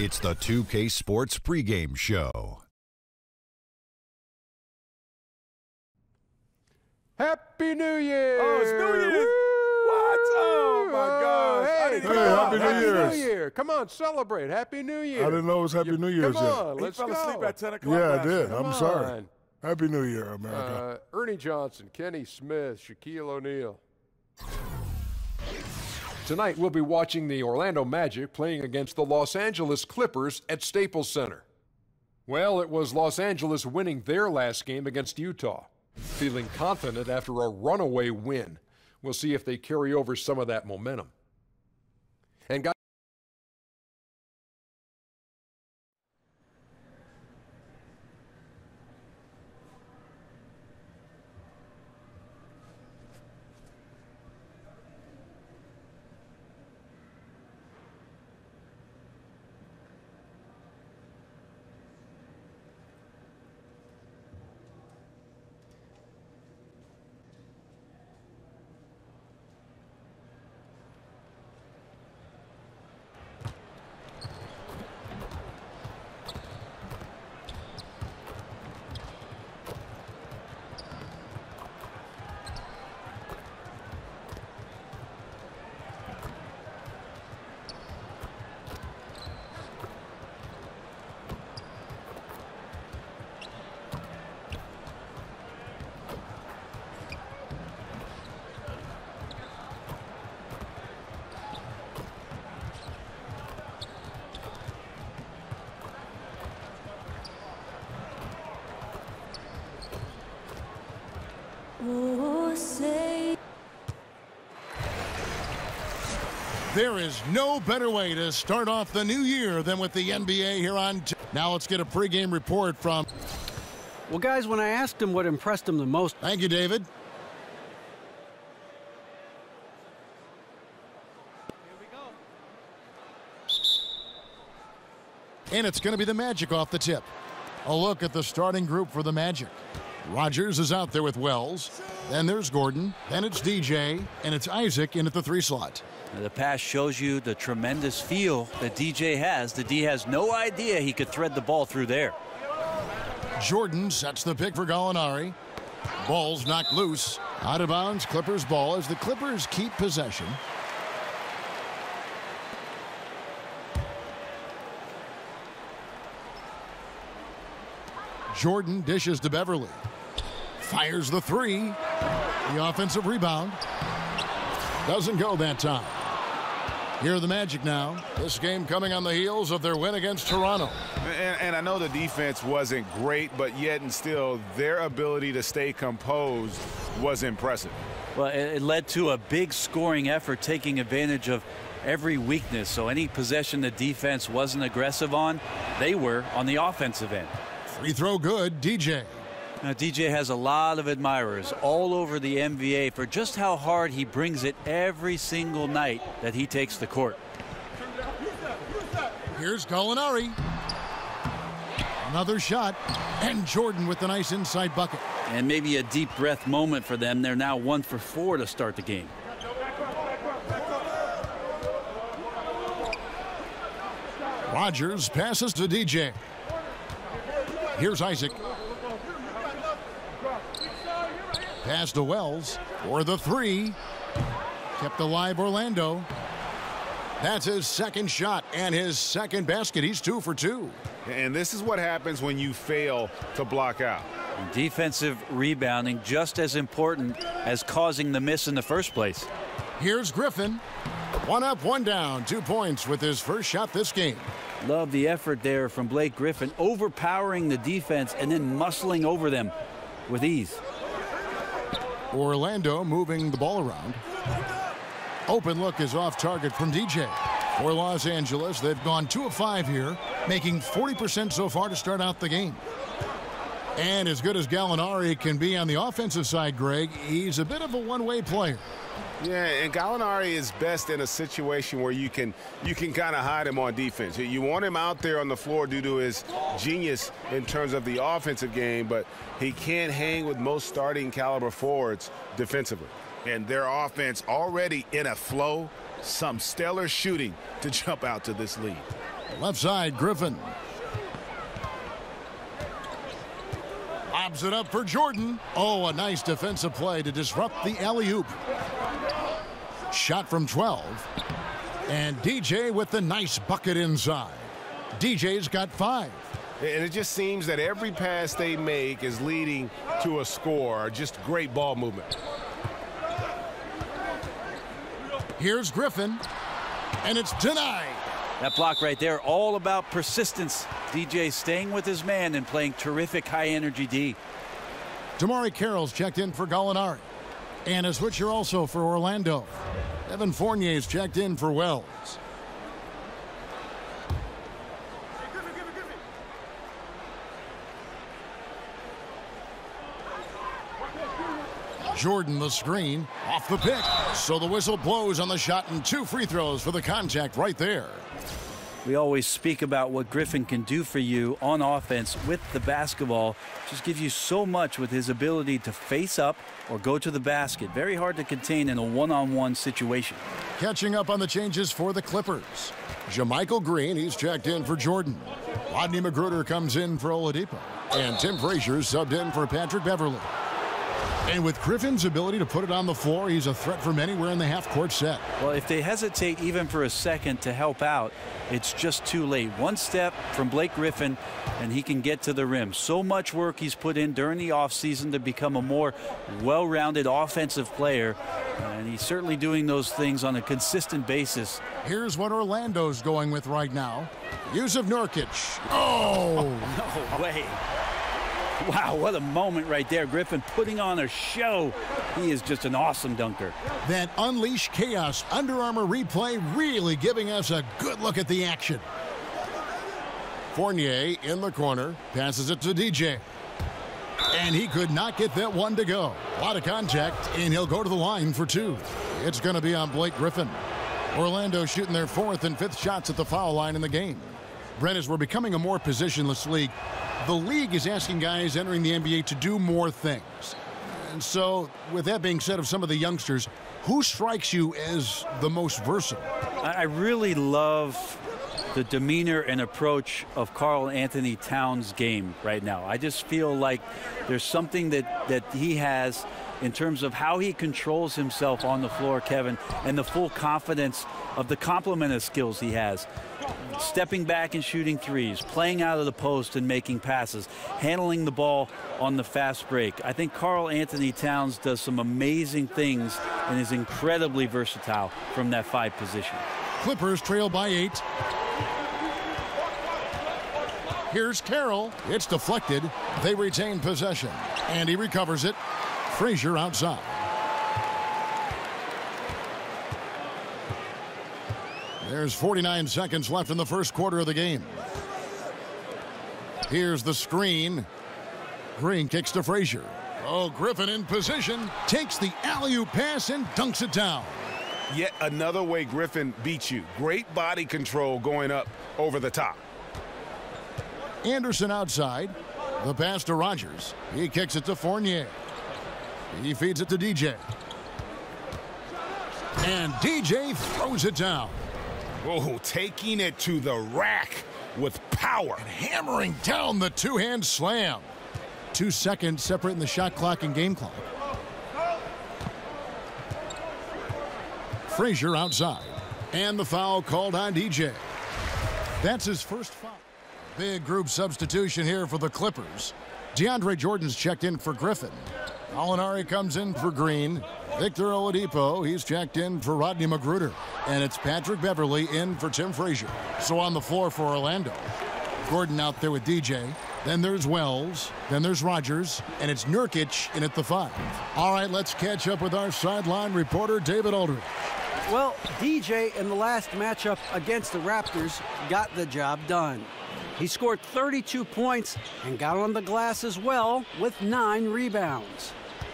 It's the 2K Sports pregame show. Happy New Year! Oh, it's New Year's! What? Oh, my gosh. Hey, Happy New Year! Come on, celebrate. Happy New Year. I didn't know it was Happy New Year's Come yet. on, let's go. He fell asleep at 10 o'clock. Yeah, I last did. night. I'm Come sorry. on. Happy New Year, America. Ernie Johnson, Kenny Smith, Shaquille O'Neal. Tonight we'll be watching the Orlando Magic playing against the Los Angeles Clippers at Staples Center. Well, it was Los Angeles winning their last game against Utah, feeling confident after a runaway win. We'll see if they carry over some of that momentum. And guys, Oh, say. There is no better way to start off the new year than with the NBA here on. Now let's get a pregame report from. Well, guys, when I asked him what impressed him the most. Thank you, David. And it's going to be the Magic off the tip. A look at the starting group for the Magic. Rogers is out there with Wells. Then there's Gordon. Then it's DJ. And it's Isaac in at the 3 slot. Now, the pass shows you the tremendous feel that DJ has. The D has no idea he could thread the ball through there. Jordan sets the pick for Gallinari. Ball's knocked loose. Out of bounds, Clippers ball as the Clippers keep possession. Jordan dishes to Beverly. Fires the 3. The offensive rebound. Doesn't go that time. Here are the Magic now. This game coming on the heels of their win against Toronto. And I know the defense wasn't great, but yet and still, their ability to stay composed was impressive. Well, it led to a big scoring effort, taking advantage of every weakness. So any possession the defense wasn't aggressive on, they were on the offensive end. Free throw good, DJ. Now, DJ has a lot of admirers all over the NBA for just how hard he brings it every single night that he takes the court. Here's Gallinari. Another shot. And Jordan with the nice inside bucket. And maybe a deep breath moment for them. They're now 1 for 4 to start the game. Rogers passes to DJ. Here's Isaac. Pass to Wells for the 3. Kept alive Orlando. That's his second shot and his second basket. He's 2 for 2. And this is what happens when you fail to block out. Defensive rebounding just as important as causing the miss in the first place. Here's Griffin. 1 up, 1 down. 2 points with his first shot this game. Love the effort there from Blake Griffin, overpowering the defense and then muscling over them with ease. Orlando moving the ball around. Open look is off target from DJ. For Los Angeles, they've gone 2 of 5 here, making 40% so far to start out the game. And as good as Gallinari can be on the offensive side, Greg, he's a bit of a one-way player. Yeah, and Gallinari is best in a situation where you can kind of hide him on defense. You want him out there on the floor due to his genius in terms of the offensive game, but he can't hang with most starting caliber forwards defensively. And their offense already in a flow, some stellar shooting to jump out to this lead. Left side, Griffin. Lobs it up for Jordan. Oh, a nice defensive play to disrupt the alley-oop. Shot from 12. And DJ with the nice bucket inside. DJ's got 5. And it just seems that every pass they make is leading to a score. Just great ball movement. Here's Griffin, and it's denied. That block right there, all about persistence. DJ staying with his man and playing terrific high-energy D. Damari Carroll's checked in for Gallinari. And a switcher also for Orlando. Evan Fournier's checked in for Wells. Jordan the screen, off the pick. So the whistle blows on the shot and 2 free throws for the contact right there. We always speak about what Griffin can do for you on offense with the basketball. Just gives you so much with his ability to face up or go to the basket. Very hard to contain in a one-on-one situation. Catching up on the changes for the Clippers. Jermichael Green, he's checked in for Jordan. Rodney Magruder comes in for Oladipo. And Tim Frazier's subbed in for Patrick Beverly. And with Griffin's ability to put it on the floor, he's a threat from anywhere in the half-court set. Well, if they hesitate even for a second to help out, it's just too late. One step from Blake Griffin, and he can get to the rim. So much work he's put in during the offseason to become a more well-rounded offensive player, and he's certainly doing those things on a consistent basis. Here's what Orlando's going with right now. Yusuf Nurkic. Oh! No way. Wow, what a moment right there. Griffin putting on a show. He is just an awesome dunker. That Unleash Chaos Under Armour replay really giving us a good look at the action. Fournier in the corner, passes it to DJ. And he could not get that one to go. A lot of contact, and he'll go to the line for 2. It's going to be on Blake Griffin. Orlando shooting their 4th and 5th shots at the foul line in the game. Brent, as we're becoming a more positionless league, the league is asking guys entering the NBA to do more things. And so, with that being said, of some of the youngsters, who strikes you as the most versatile? I really love the demeanor and approach of Karl Anthony Towns' game right now. I just feel like there's something that he has in terms of how he controls himself on the floor, Kevin, and the full confidence of the complement of skills he has. Stepping back and shooting threes, playing out of the post and making passes, handling the ball on the fast break. I think Karl Anthony Towns does some amazing things and is incredibly versatile from that 5 position. Clippers trail by 8. Here's Carroll. It's deflected. They retain possession. And he recovers it. Frazier outside. There's 49 seconds left in the first quarter of the game. Here's the screen. Green kicks to Frazier. Oh, Griffin in position. Takes the alley-oop pass and dunks it down. Yet another way Griffin beats you. Great body control going up over the top. Anderson outside. The pass to Rogers. He kicks it to Fournier. He feeds it to DJ. And DJ throws it down. Oh, taking it to the rack with power. And hammering down the 2-hand slam. 2 seconds separating the shot clock and game clock. Frazier outside. And the foul called on DJ. That's his first foul. Big group substitution here for the Clippers. DeAndre Jordan's checked in for Griffin. Gallinari comes in for Green. Victor Oladipo, he's checked in for Rodney Magruder. And it's Patrick Beverly in for Tim Frazier. So on the floor for Orlando. Gordon out there with DJ. Then there's Wells. Then there's Rogers. And it's Nurkic in at the 5. All right, let's catch up with our sideline reporter, David Aldridge. Well, DJ in the last matchup against the Raptors got the job done. He scored 32 points and got on the glass as well with 9 rebounds.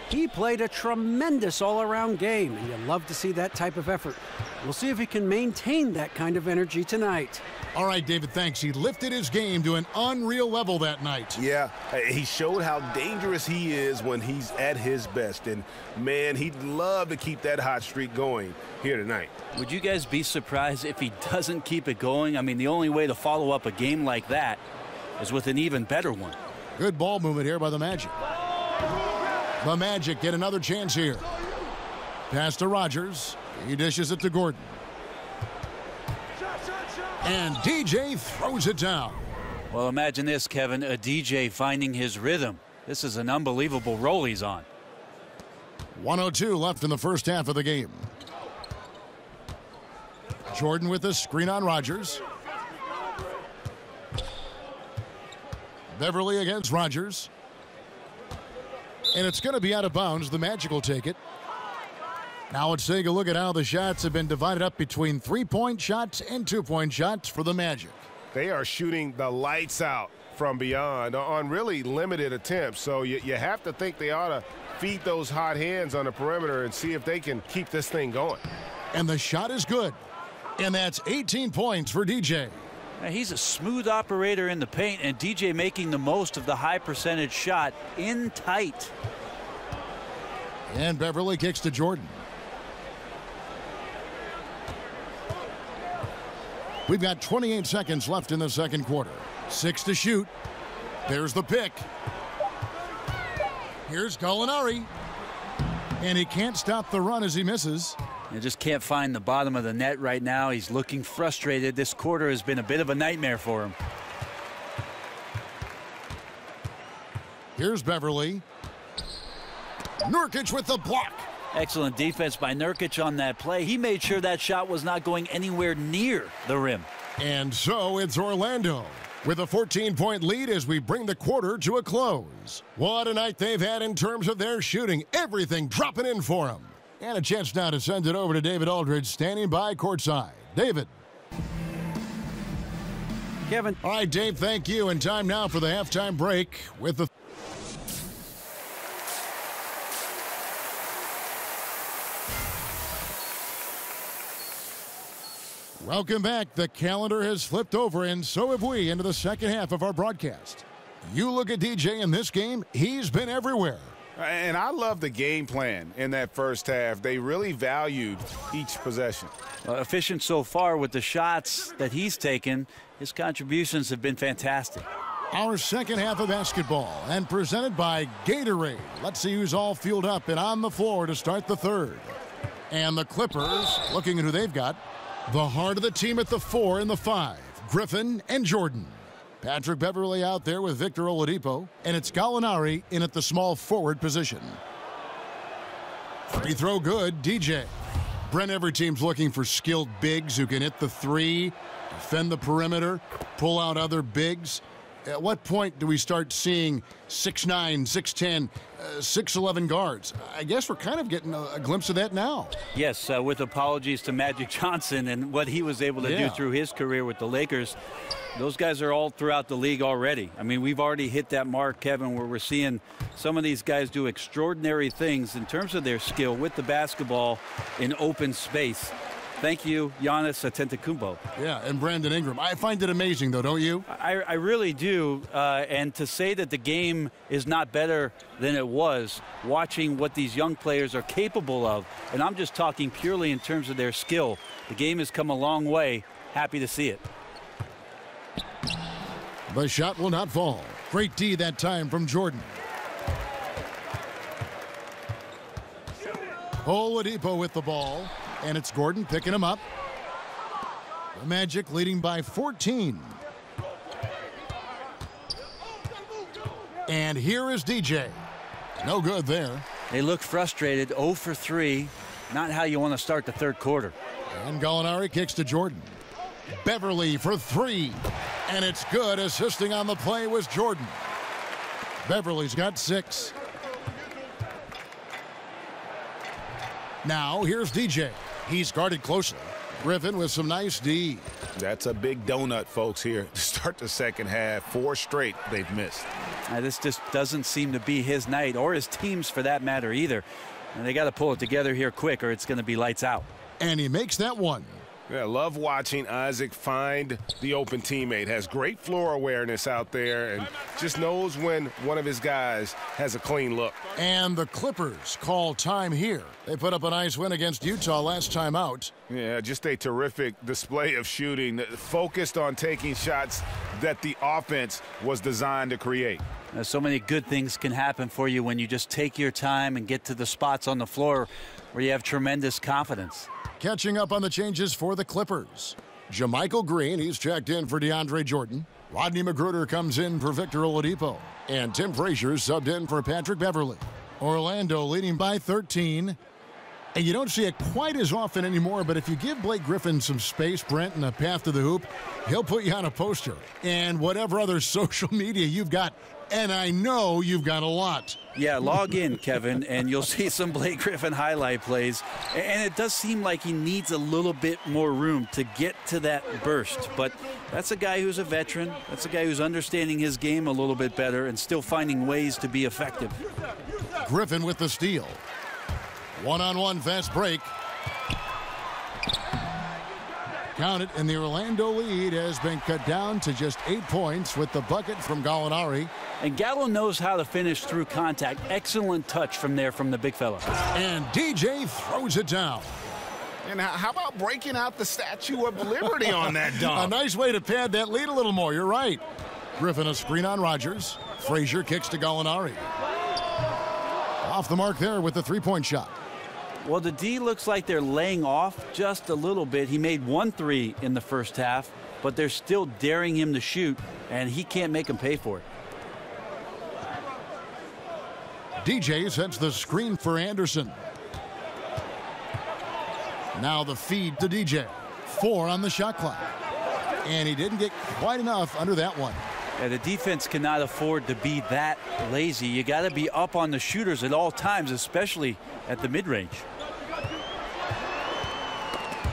He played a tremendous all-around game, and you love to see that type of effort. We'll see if he can maintain that kind of energy tonight. All right, David, thanks. He lifted his game to an unreal level that night. Yeah, he showed how dangerous he is when he's at his best. And, man, he'd love to keep that hot streak going here tonight. Would you guys be surprised if he doesn't keep it going? I mean, the only way to follow up a game like that is with an even better one. Good ball movement here by the Magic. The Magic get another chance here. Pass to Rogers. He dishes it to Gordon. And DJ throws it down. Well, imagine this, Kevin, a DJ finding his rhythm. This is an unbelievable roll he's on. 1:02 left in the first half of the game. Jordan with the screen on Rogers. Beverly against Rogers. And it's going to be out of bounds. The Magic will take it. Now let's take a look at how the shots have been divided up between 3-point shots and 2-point shots for the Magic. They are shooting the lights out from beyond on really limited attempts. So you have to think they ought to feed those hot hands on the perimeter and see if they can keep this thing going. And the shot is good. And that's 18 points for DJ. Now, he's a smooth operator in the paint, and DJ making the most of the high percentage shot in tight. And Beverly kicks to Jordan. We've got 28 seconds left in the second quarter. 6 to shoot. There's the pick. Here's Gallinari. And he can't stop the run as he misses. You just can't find the bottom of the net right now. He's looking frustrated. This quarter has been a bit of a nightmare for him. Here's Beverly. Nurkic with the block. Excellent defense by Nurkic on that play. He made sure that shot was not going anywhere near the rim. And so it's Orlando with a 14-point lead as we bring the quarter to a close. What a night they've had in terms of their shooting. Everything dropping in for them. And a chance now to send it over to David Aldridge, standing by courtside. David. Kevin. All right, Dave, thank you. And time now for the halftime break with the... Welcome back. The calendar has flipped over, and so have we, into the second half of our broadcast. You look at DJ in this game, he's been everywhere. And I love the game plan in that first half. They really valued each possession. Efficient so far with the shots that he's taken. His contributions have been fantastic. Our second half of basketball, and presented by Gatorade. Let's see who's all fueled up and on the floor to start the third. And the Clippers, looking at who they've got. The heart of the team at the 4 and the 5, Griffin and Jordan. Patrick Beverly out there with Victor Oladipo, and it's Gallinari in at the small forward position. Free throw good, DJ. Brent, every team's looking for skilled bigs who can hit the 3, defend the perimeter, pull out other bigs. At what point do we start seeing 6'9", 6'10", 6'11" guards? I guess we're kind of getting a glimpse of that now. Yes, with apologies to Magic Johnson and what he was able to do through his career with the Lakers. Those guys are all throughout the league already. I mean, we've already hit that mark, Kevin, where we're seeing some of these guys do extraordinary things in terms of their skill with the basketball in open space. Thank you, Giannis Antetokounmpo. Yeah, and Brandon Ingram. I find it amazing, though, don't you? I really do. And to say that the game is not better than it was, watching what these young players are capable of, and I'm just talking purely in terms of their skill. The game has come a long way. Happy to see it. The shot will not fall. Great D that time from Jordan. Oladipo with the ball. And it's Gordon picking him up. The Magic leading by 14. And here is DJ. No good there. They look frustrated, 0 for 3. Not how you want to start the third quarter. And Gallinari kicks to Jordan. Beverly for 3. And it's good. Assisting on the play was Jordan. Beverly's got 6. Now here's DJ. He's guarded closely. Griffin with some nice D. That's a big donut, folks, here to start the second half. 4 straight they've missed. This just doesn't seem to be his night, or his team's for that matter either. And they got to pull it together here quick, or it's going to be lights out. And he makes that one. Yeah, love watching Isaac find the open teammate. Has great floor awareness out there and just knows when one of his guys has a clean look. And the Clippers call time here. They put up a nice win against Utah last time out. Yeah, just a terrific display of shooting, focused on taking shots that the offense was designed to create. So many good things can happen for you when you just take your time and get to the spots on the floor where you have tremendous confidence. Catching up on the changes for the Clippers. Jermichael Green, he's checked in for DeAndre Jordan. Rodney Magruder comes in for Victor Oladipo. And Tim Frazier subbed in for Patrick Beverley. Orlando leading by 13. And you don't see it quite as often anymore, but if you give Blake Griffin some space, Brent, and a path to the hoop, he'll put you on a poster. And whatever other social media you've got, and I know you've got a lot. Yeah, log in, Kevin, and you'll see some Blake Griffin highlight plays. And it does seem like he needs a little bit more room to get to that burst. But that's a guy who's a veteran. That's a guy who's understanding his game a little bit better and still finding ways to be effective. Griffin with the steal. One-on-one fast break. Count it, and the Orlando lead has been cut down to just 8 points with the bucket from Gallinari. And Gallo knows how to finish through contact. Excellent touch from there from the big fella. And DJ throws it down. And how about breaking out the Statue of Liberty on that dunk? A nice way to pad that lead a little more. You're right. Griffin a screen on Rodgers. Frazier kicks to Gallinari. Off the mark there with the three-point shot. Well, the D looks like they're laying off just a little bit. He made 1 3 in the first half, but they're still daring him to shoot, and he can't make them pay for it. DJ sets the screen for Anderson. Now the feed to DJ. 4 on the shot clock. And he didn't get quite enough under that one. Yeah, the defense cannot afford to be that lazy. You got to be up on the shooters at all times, especially at the mid-range.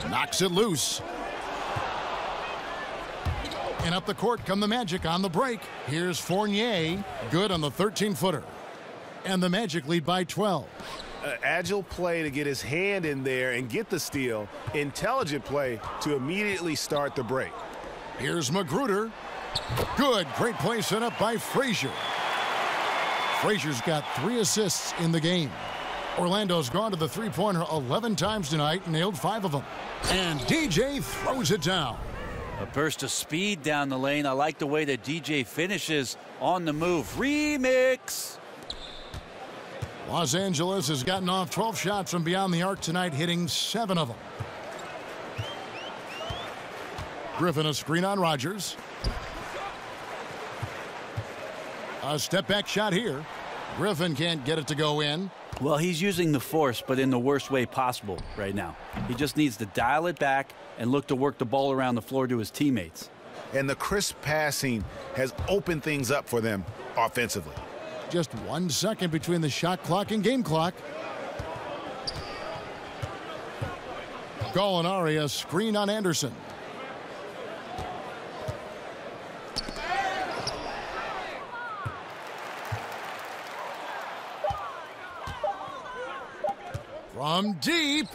Knocks it loose. And up the court come the Magic on the break. Here's Fournier. Good on the 13-footer. And the Magic lead by 12. Agile play to get his hand in there and get the steal. Intelligent play to immediately start the break. Here's Magruder. Good. Great play set up by Frazier. Frazier's got 3 assists in the game. Orlando's gone to the three-pointer 11 times tonight and nailed 5 of them. And DJ throws it down. A burst of speed down the lane. I like the way that DJ finishes on the move. Remix. Los Angeles has gotten off 12 shots from beyond the arc tonight, hitting 7 of them. Griffin a screen on Rodgers. A step-back shot here. Griffin can't get it to go in. Well, he's using the force, but in the worst way possible right now. He just needs to dial it back and look to work the ball around the floor to his teammates. And the crisp passing has opened things up for them offensively. Just 1 second between the shot clock and game clock. Gallinari a screen on Anderson. From deep.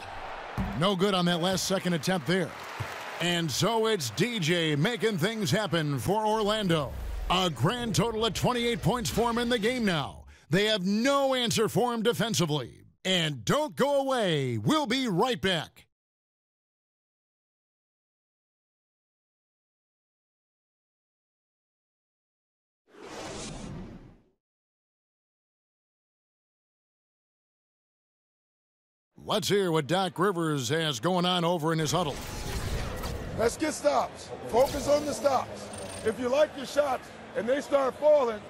No good on that last second attempt there. And so it's DJ making things happen for Orlando. A grand total of 28 points for him in the game now. They have no answer for him defensively. And don't go away. We'll be right back. Let's hear what Doc Rivers has going on over in his huddle. Let's get stops. Focus on the stops. If you like your shots and they start falling.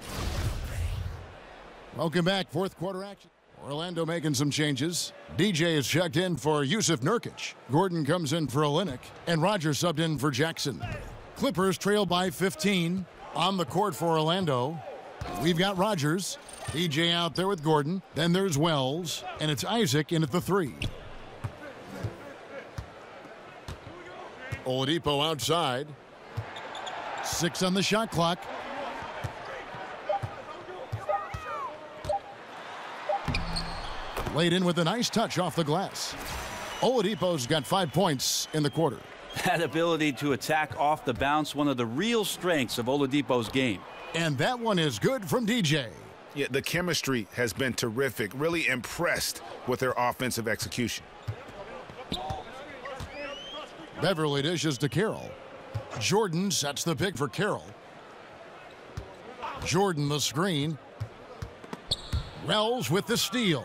Welcome back. Fourth quarter action. Orlando making some changes. DJ is checked in for Yusuf Nurkic. Gordon comes in for Olynyk. And Rodgers subbed in for Jackson. Clippers trail by 15. On the court for Orlando, we've got Rodgers. DJ out there with Gordon. Then there's Wells. And it's Isaac in at the 3. Oladipo outside. 6 on the shot clock. Laid in with a nice touch off the glass. Oladipo's got 5 points in the quarter. That ability to attack off the bounce, one of the real strengths of Oladipo's game. And that one is good from DJ. Yeah, the chemistry has been terrific. Really impressed with their offensive execution. Beverly dishes to Carroll. Jordan sets the pick for Carroll. Jordan the screen. Wells with the steal.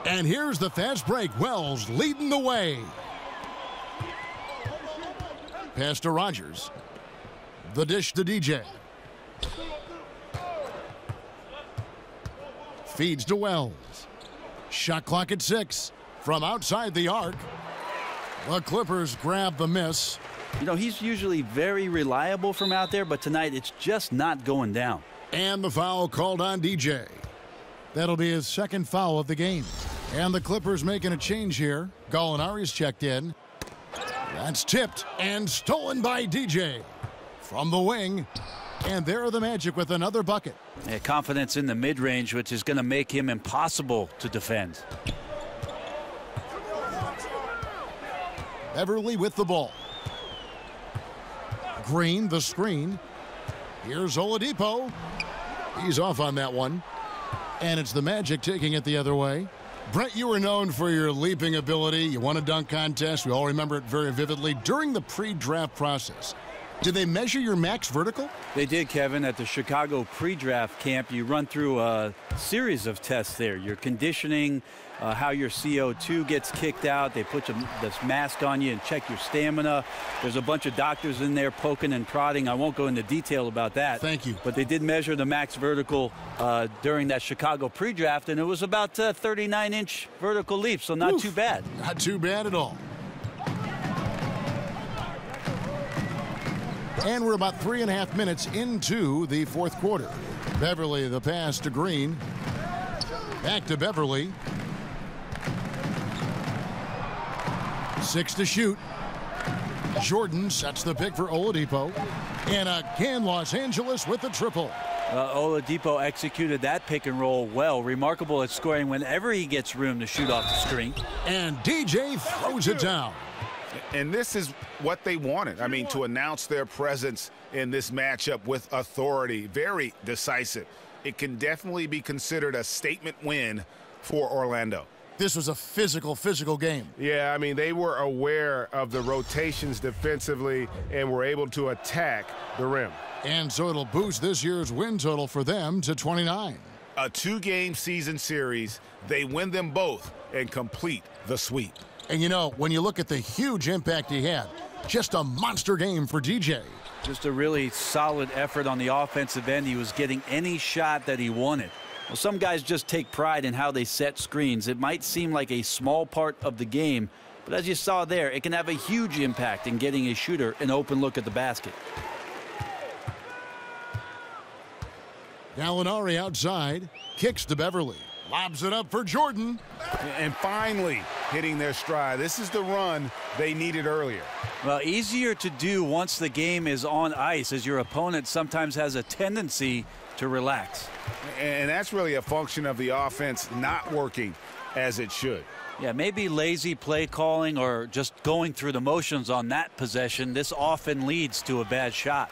And here's the fast break. Wells leading the way. Pass to Rogers. The dish to DJ. Feeds to Wells. Shot clock at 6. From outside the arc. The Clippers grab the miss. You know, he's usually very reliable from out there, but tonight it's just not going down. And the foul called on DJ. That'll be his second foul of the game. And the Clippers making a change here. Gallinari's checked in. That's tipped and stolen by DJ. From the wing. And there are the Magic with another bucket. Yeah, confidence in the mid-range, which is going to make him impossible to defend. Beverly with the ball. Green the screen. Here's Oladipo. He's off on that one. And it's the Magic taking it the other way. Brett, you were known for your leaping ability. You won a dunk contest. We all remember it very vividly. During the pre-draft process, did they measure your max vertical? They did, Kevin. At the Chicago pre-draft camp, you run through a series of tests there. Your conditioning, how your CO2 gets kicked out. They put this mask on you and check your stamina. There's a bunch of doctors in there poking and prodding. I won't go into detail about that. Thank you. But they did measure the max vertical during that Chicago pre-draft, and it was about 39-inch vertical leap, so not too bad. Not too bad at all. And we're about 3.5 minutes into the fourth quarter. Beverly, the pass to Green. Back to Beverly. 6 to shoot. Jordan sets the pick for Oladipo. And again, Los Angeles with the triple. Oladipo executed that pick and roll well. Remarkable at scoring whenever he gets room to shoot off the screen. And DJ throws it down. And this is what they wanted. I mean, to announce their presence in this matchup with authority, very decisive. It can definitely be considered a statement win for Orlando. This was a physical game. Yeah, I mean, they were aware of the rotations defensively and were able to attack the rim. And so it'll boost this year's win total for them to 29. A 2-game season series, they win them both and complete the sweep. And you know, when you look at the huge impact he had, just a monster game for DJ. Just a really solid effort on the offensive end. He was getting any shot that he wanted. Well, some guys just take pride in how they set screens. It might seem like a small part of the game, but as you saw there, it can have a huge impact in getting a shooter an open look at the basket. Gallinari outside, kicks to Beverly. Lobs it up for Jordan. And finally hitting their stride. This is the run they needed earlier. Well, easier to do once the game is on ice, as your opponent sometimes has a tendency to relax. And that's really a function of the offense not working as it should. Yeah, maybe lazy play calling or just going through the motions on that possession. This often leads to a bad shot.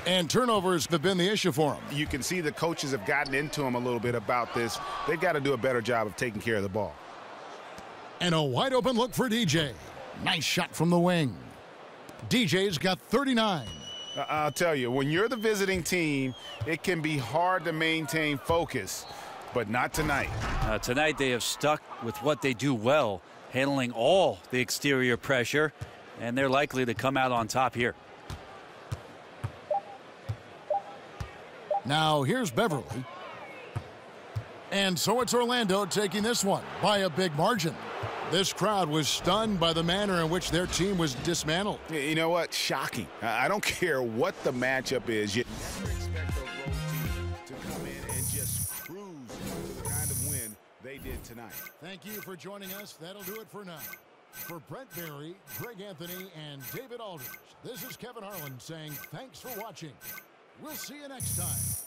And turnovers have been the issue for him. You can see the coaches have gotten into him a little bit about this. They've got to do a better job of taking care of the ball. And a wide open look for DJ. Nice shot from the wing. DJ's got 39. I'll tell you, when you're the visiting team, it can be hard to maintain focus, but not tonight. Tonight they have stuck with what they do well, handling all the exterior pressure, and they're likely to come out on top here. Now here's Beverly. And so it's Orlando taking this one by a big margin. This crowd was stunned by the manner in which their team was dismantled. You know what? Shocking. I don't care what the matchup is. You never expect a road team to come in and just cruise to the kind of win they did tonight. Thank you for joining us. That'll do it for now. For Brent Berry, Greg Anthony, and David Aldridge, this is Kevin Harlan saying thanks for watching. We'll see you next time.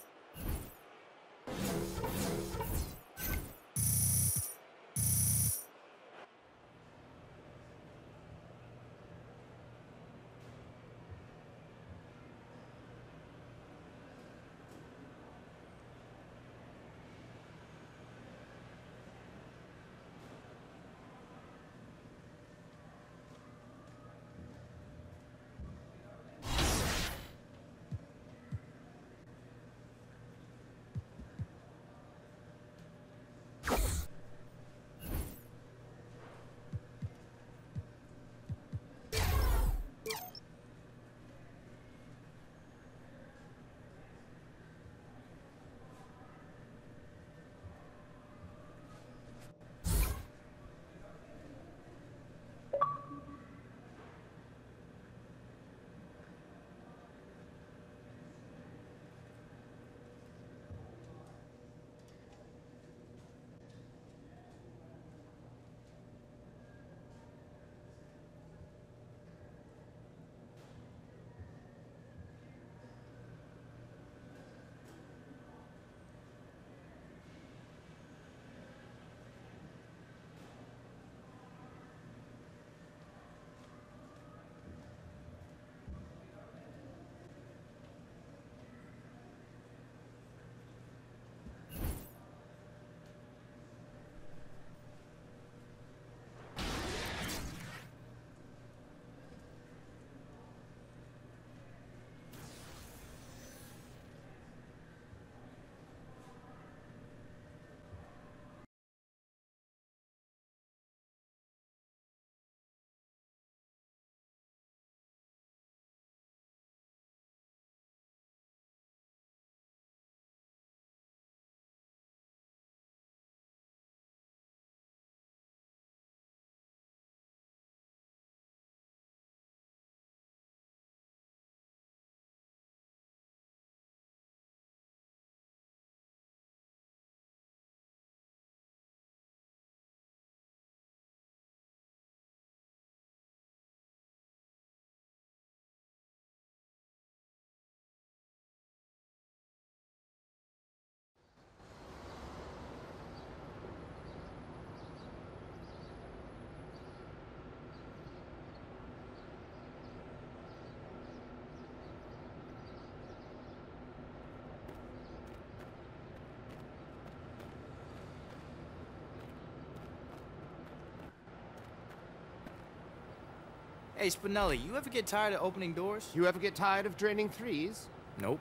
Hey, Spinelli, you ever get tired of opening doors? You ever get tired of draining threes? Nope.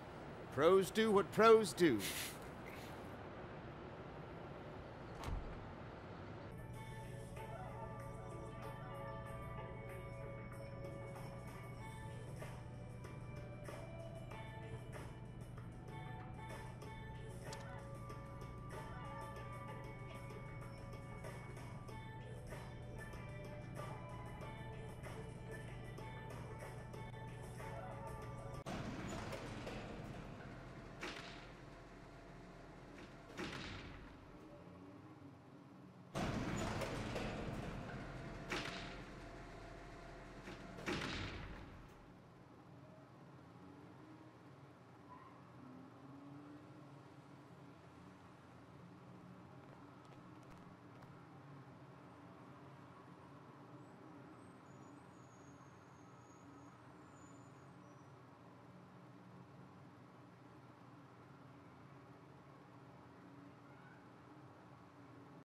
Pros do what pros do.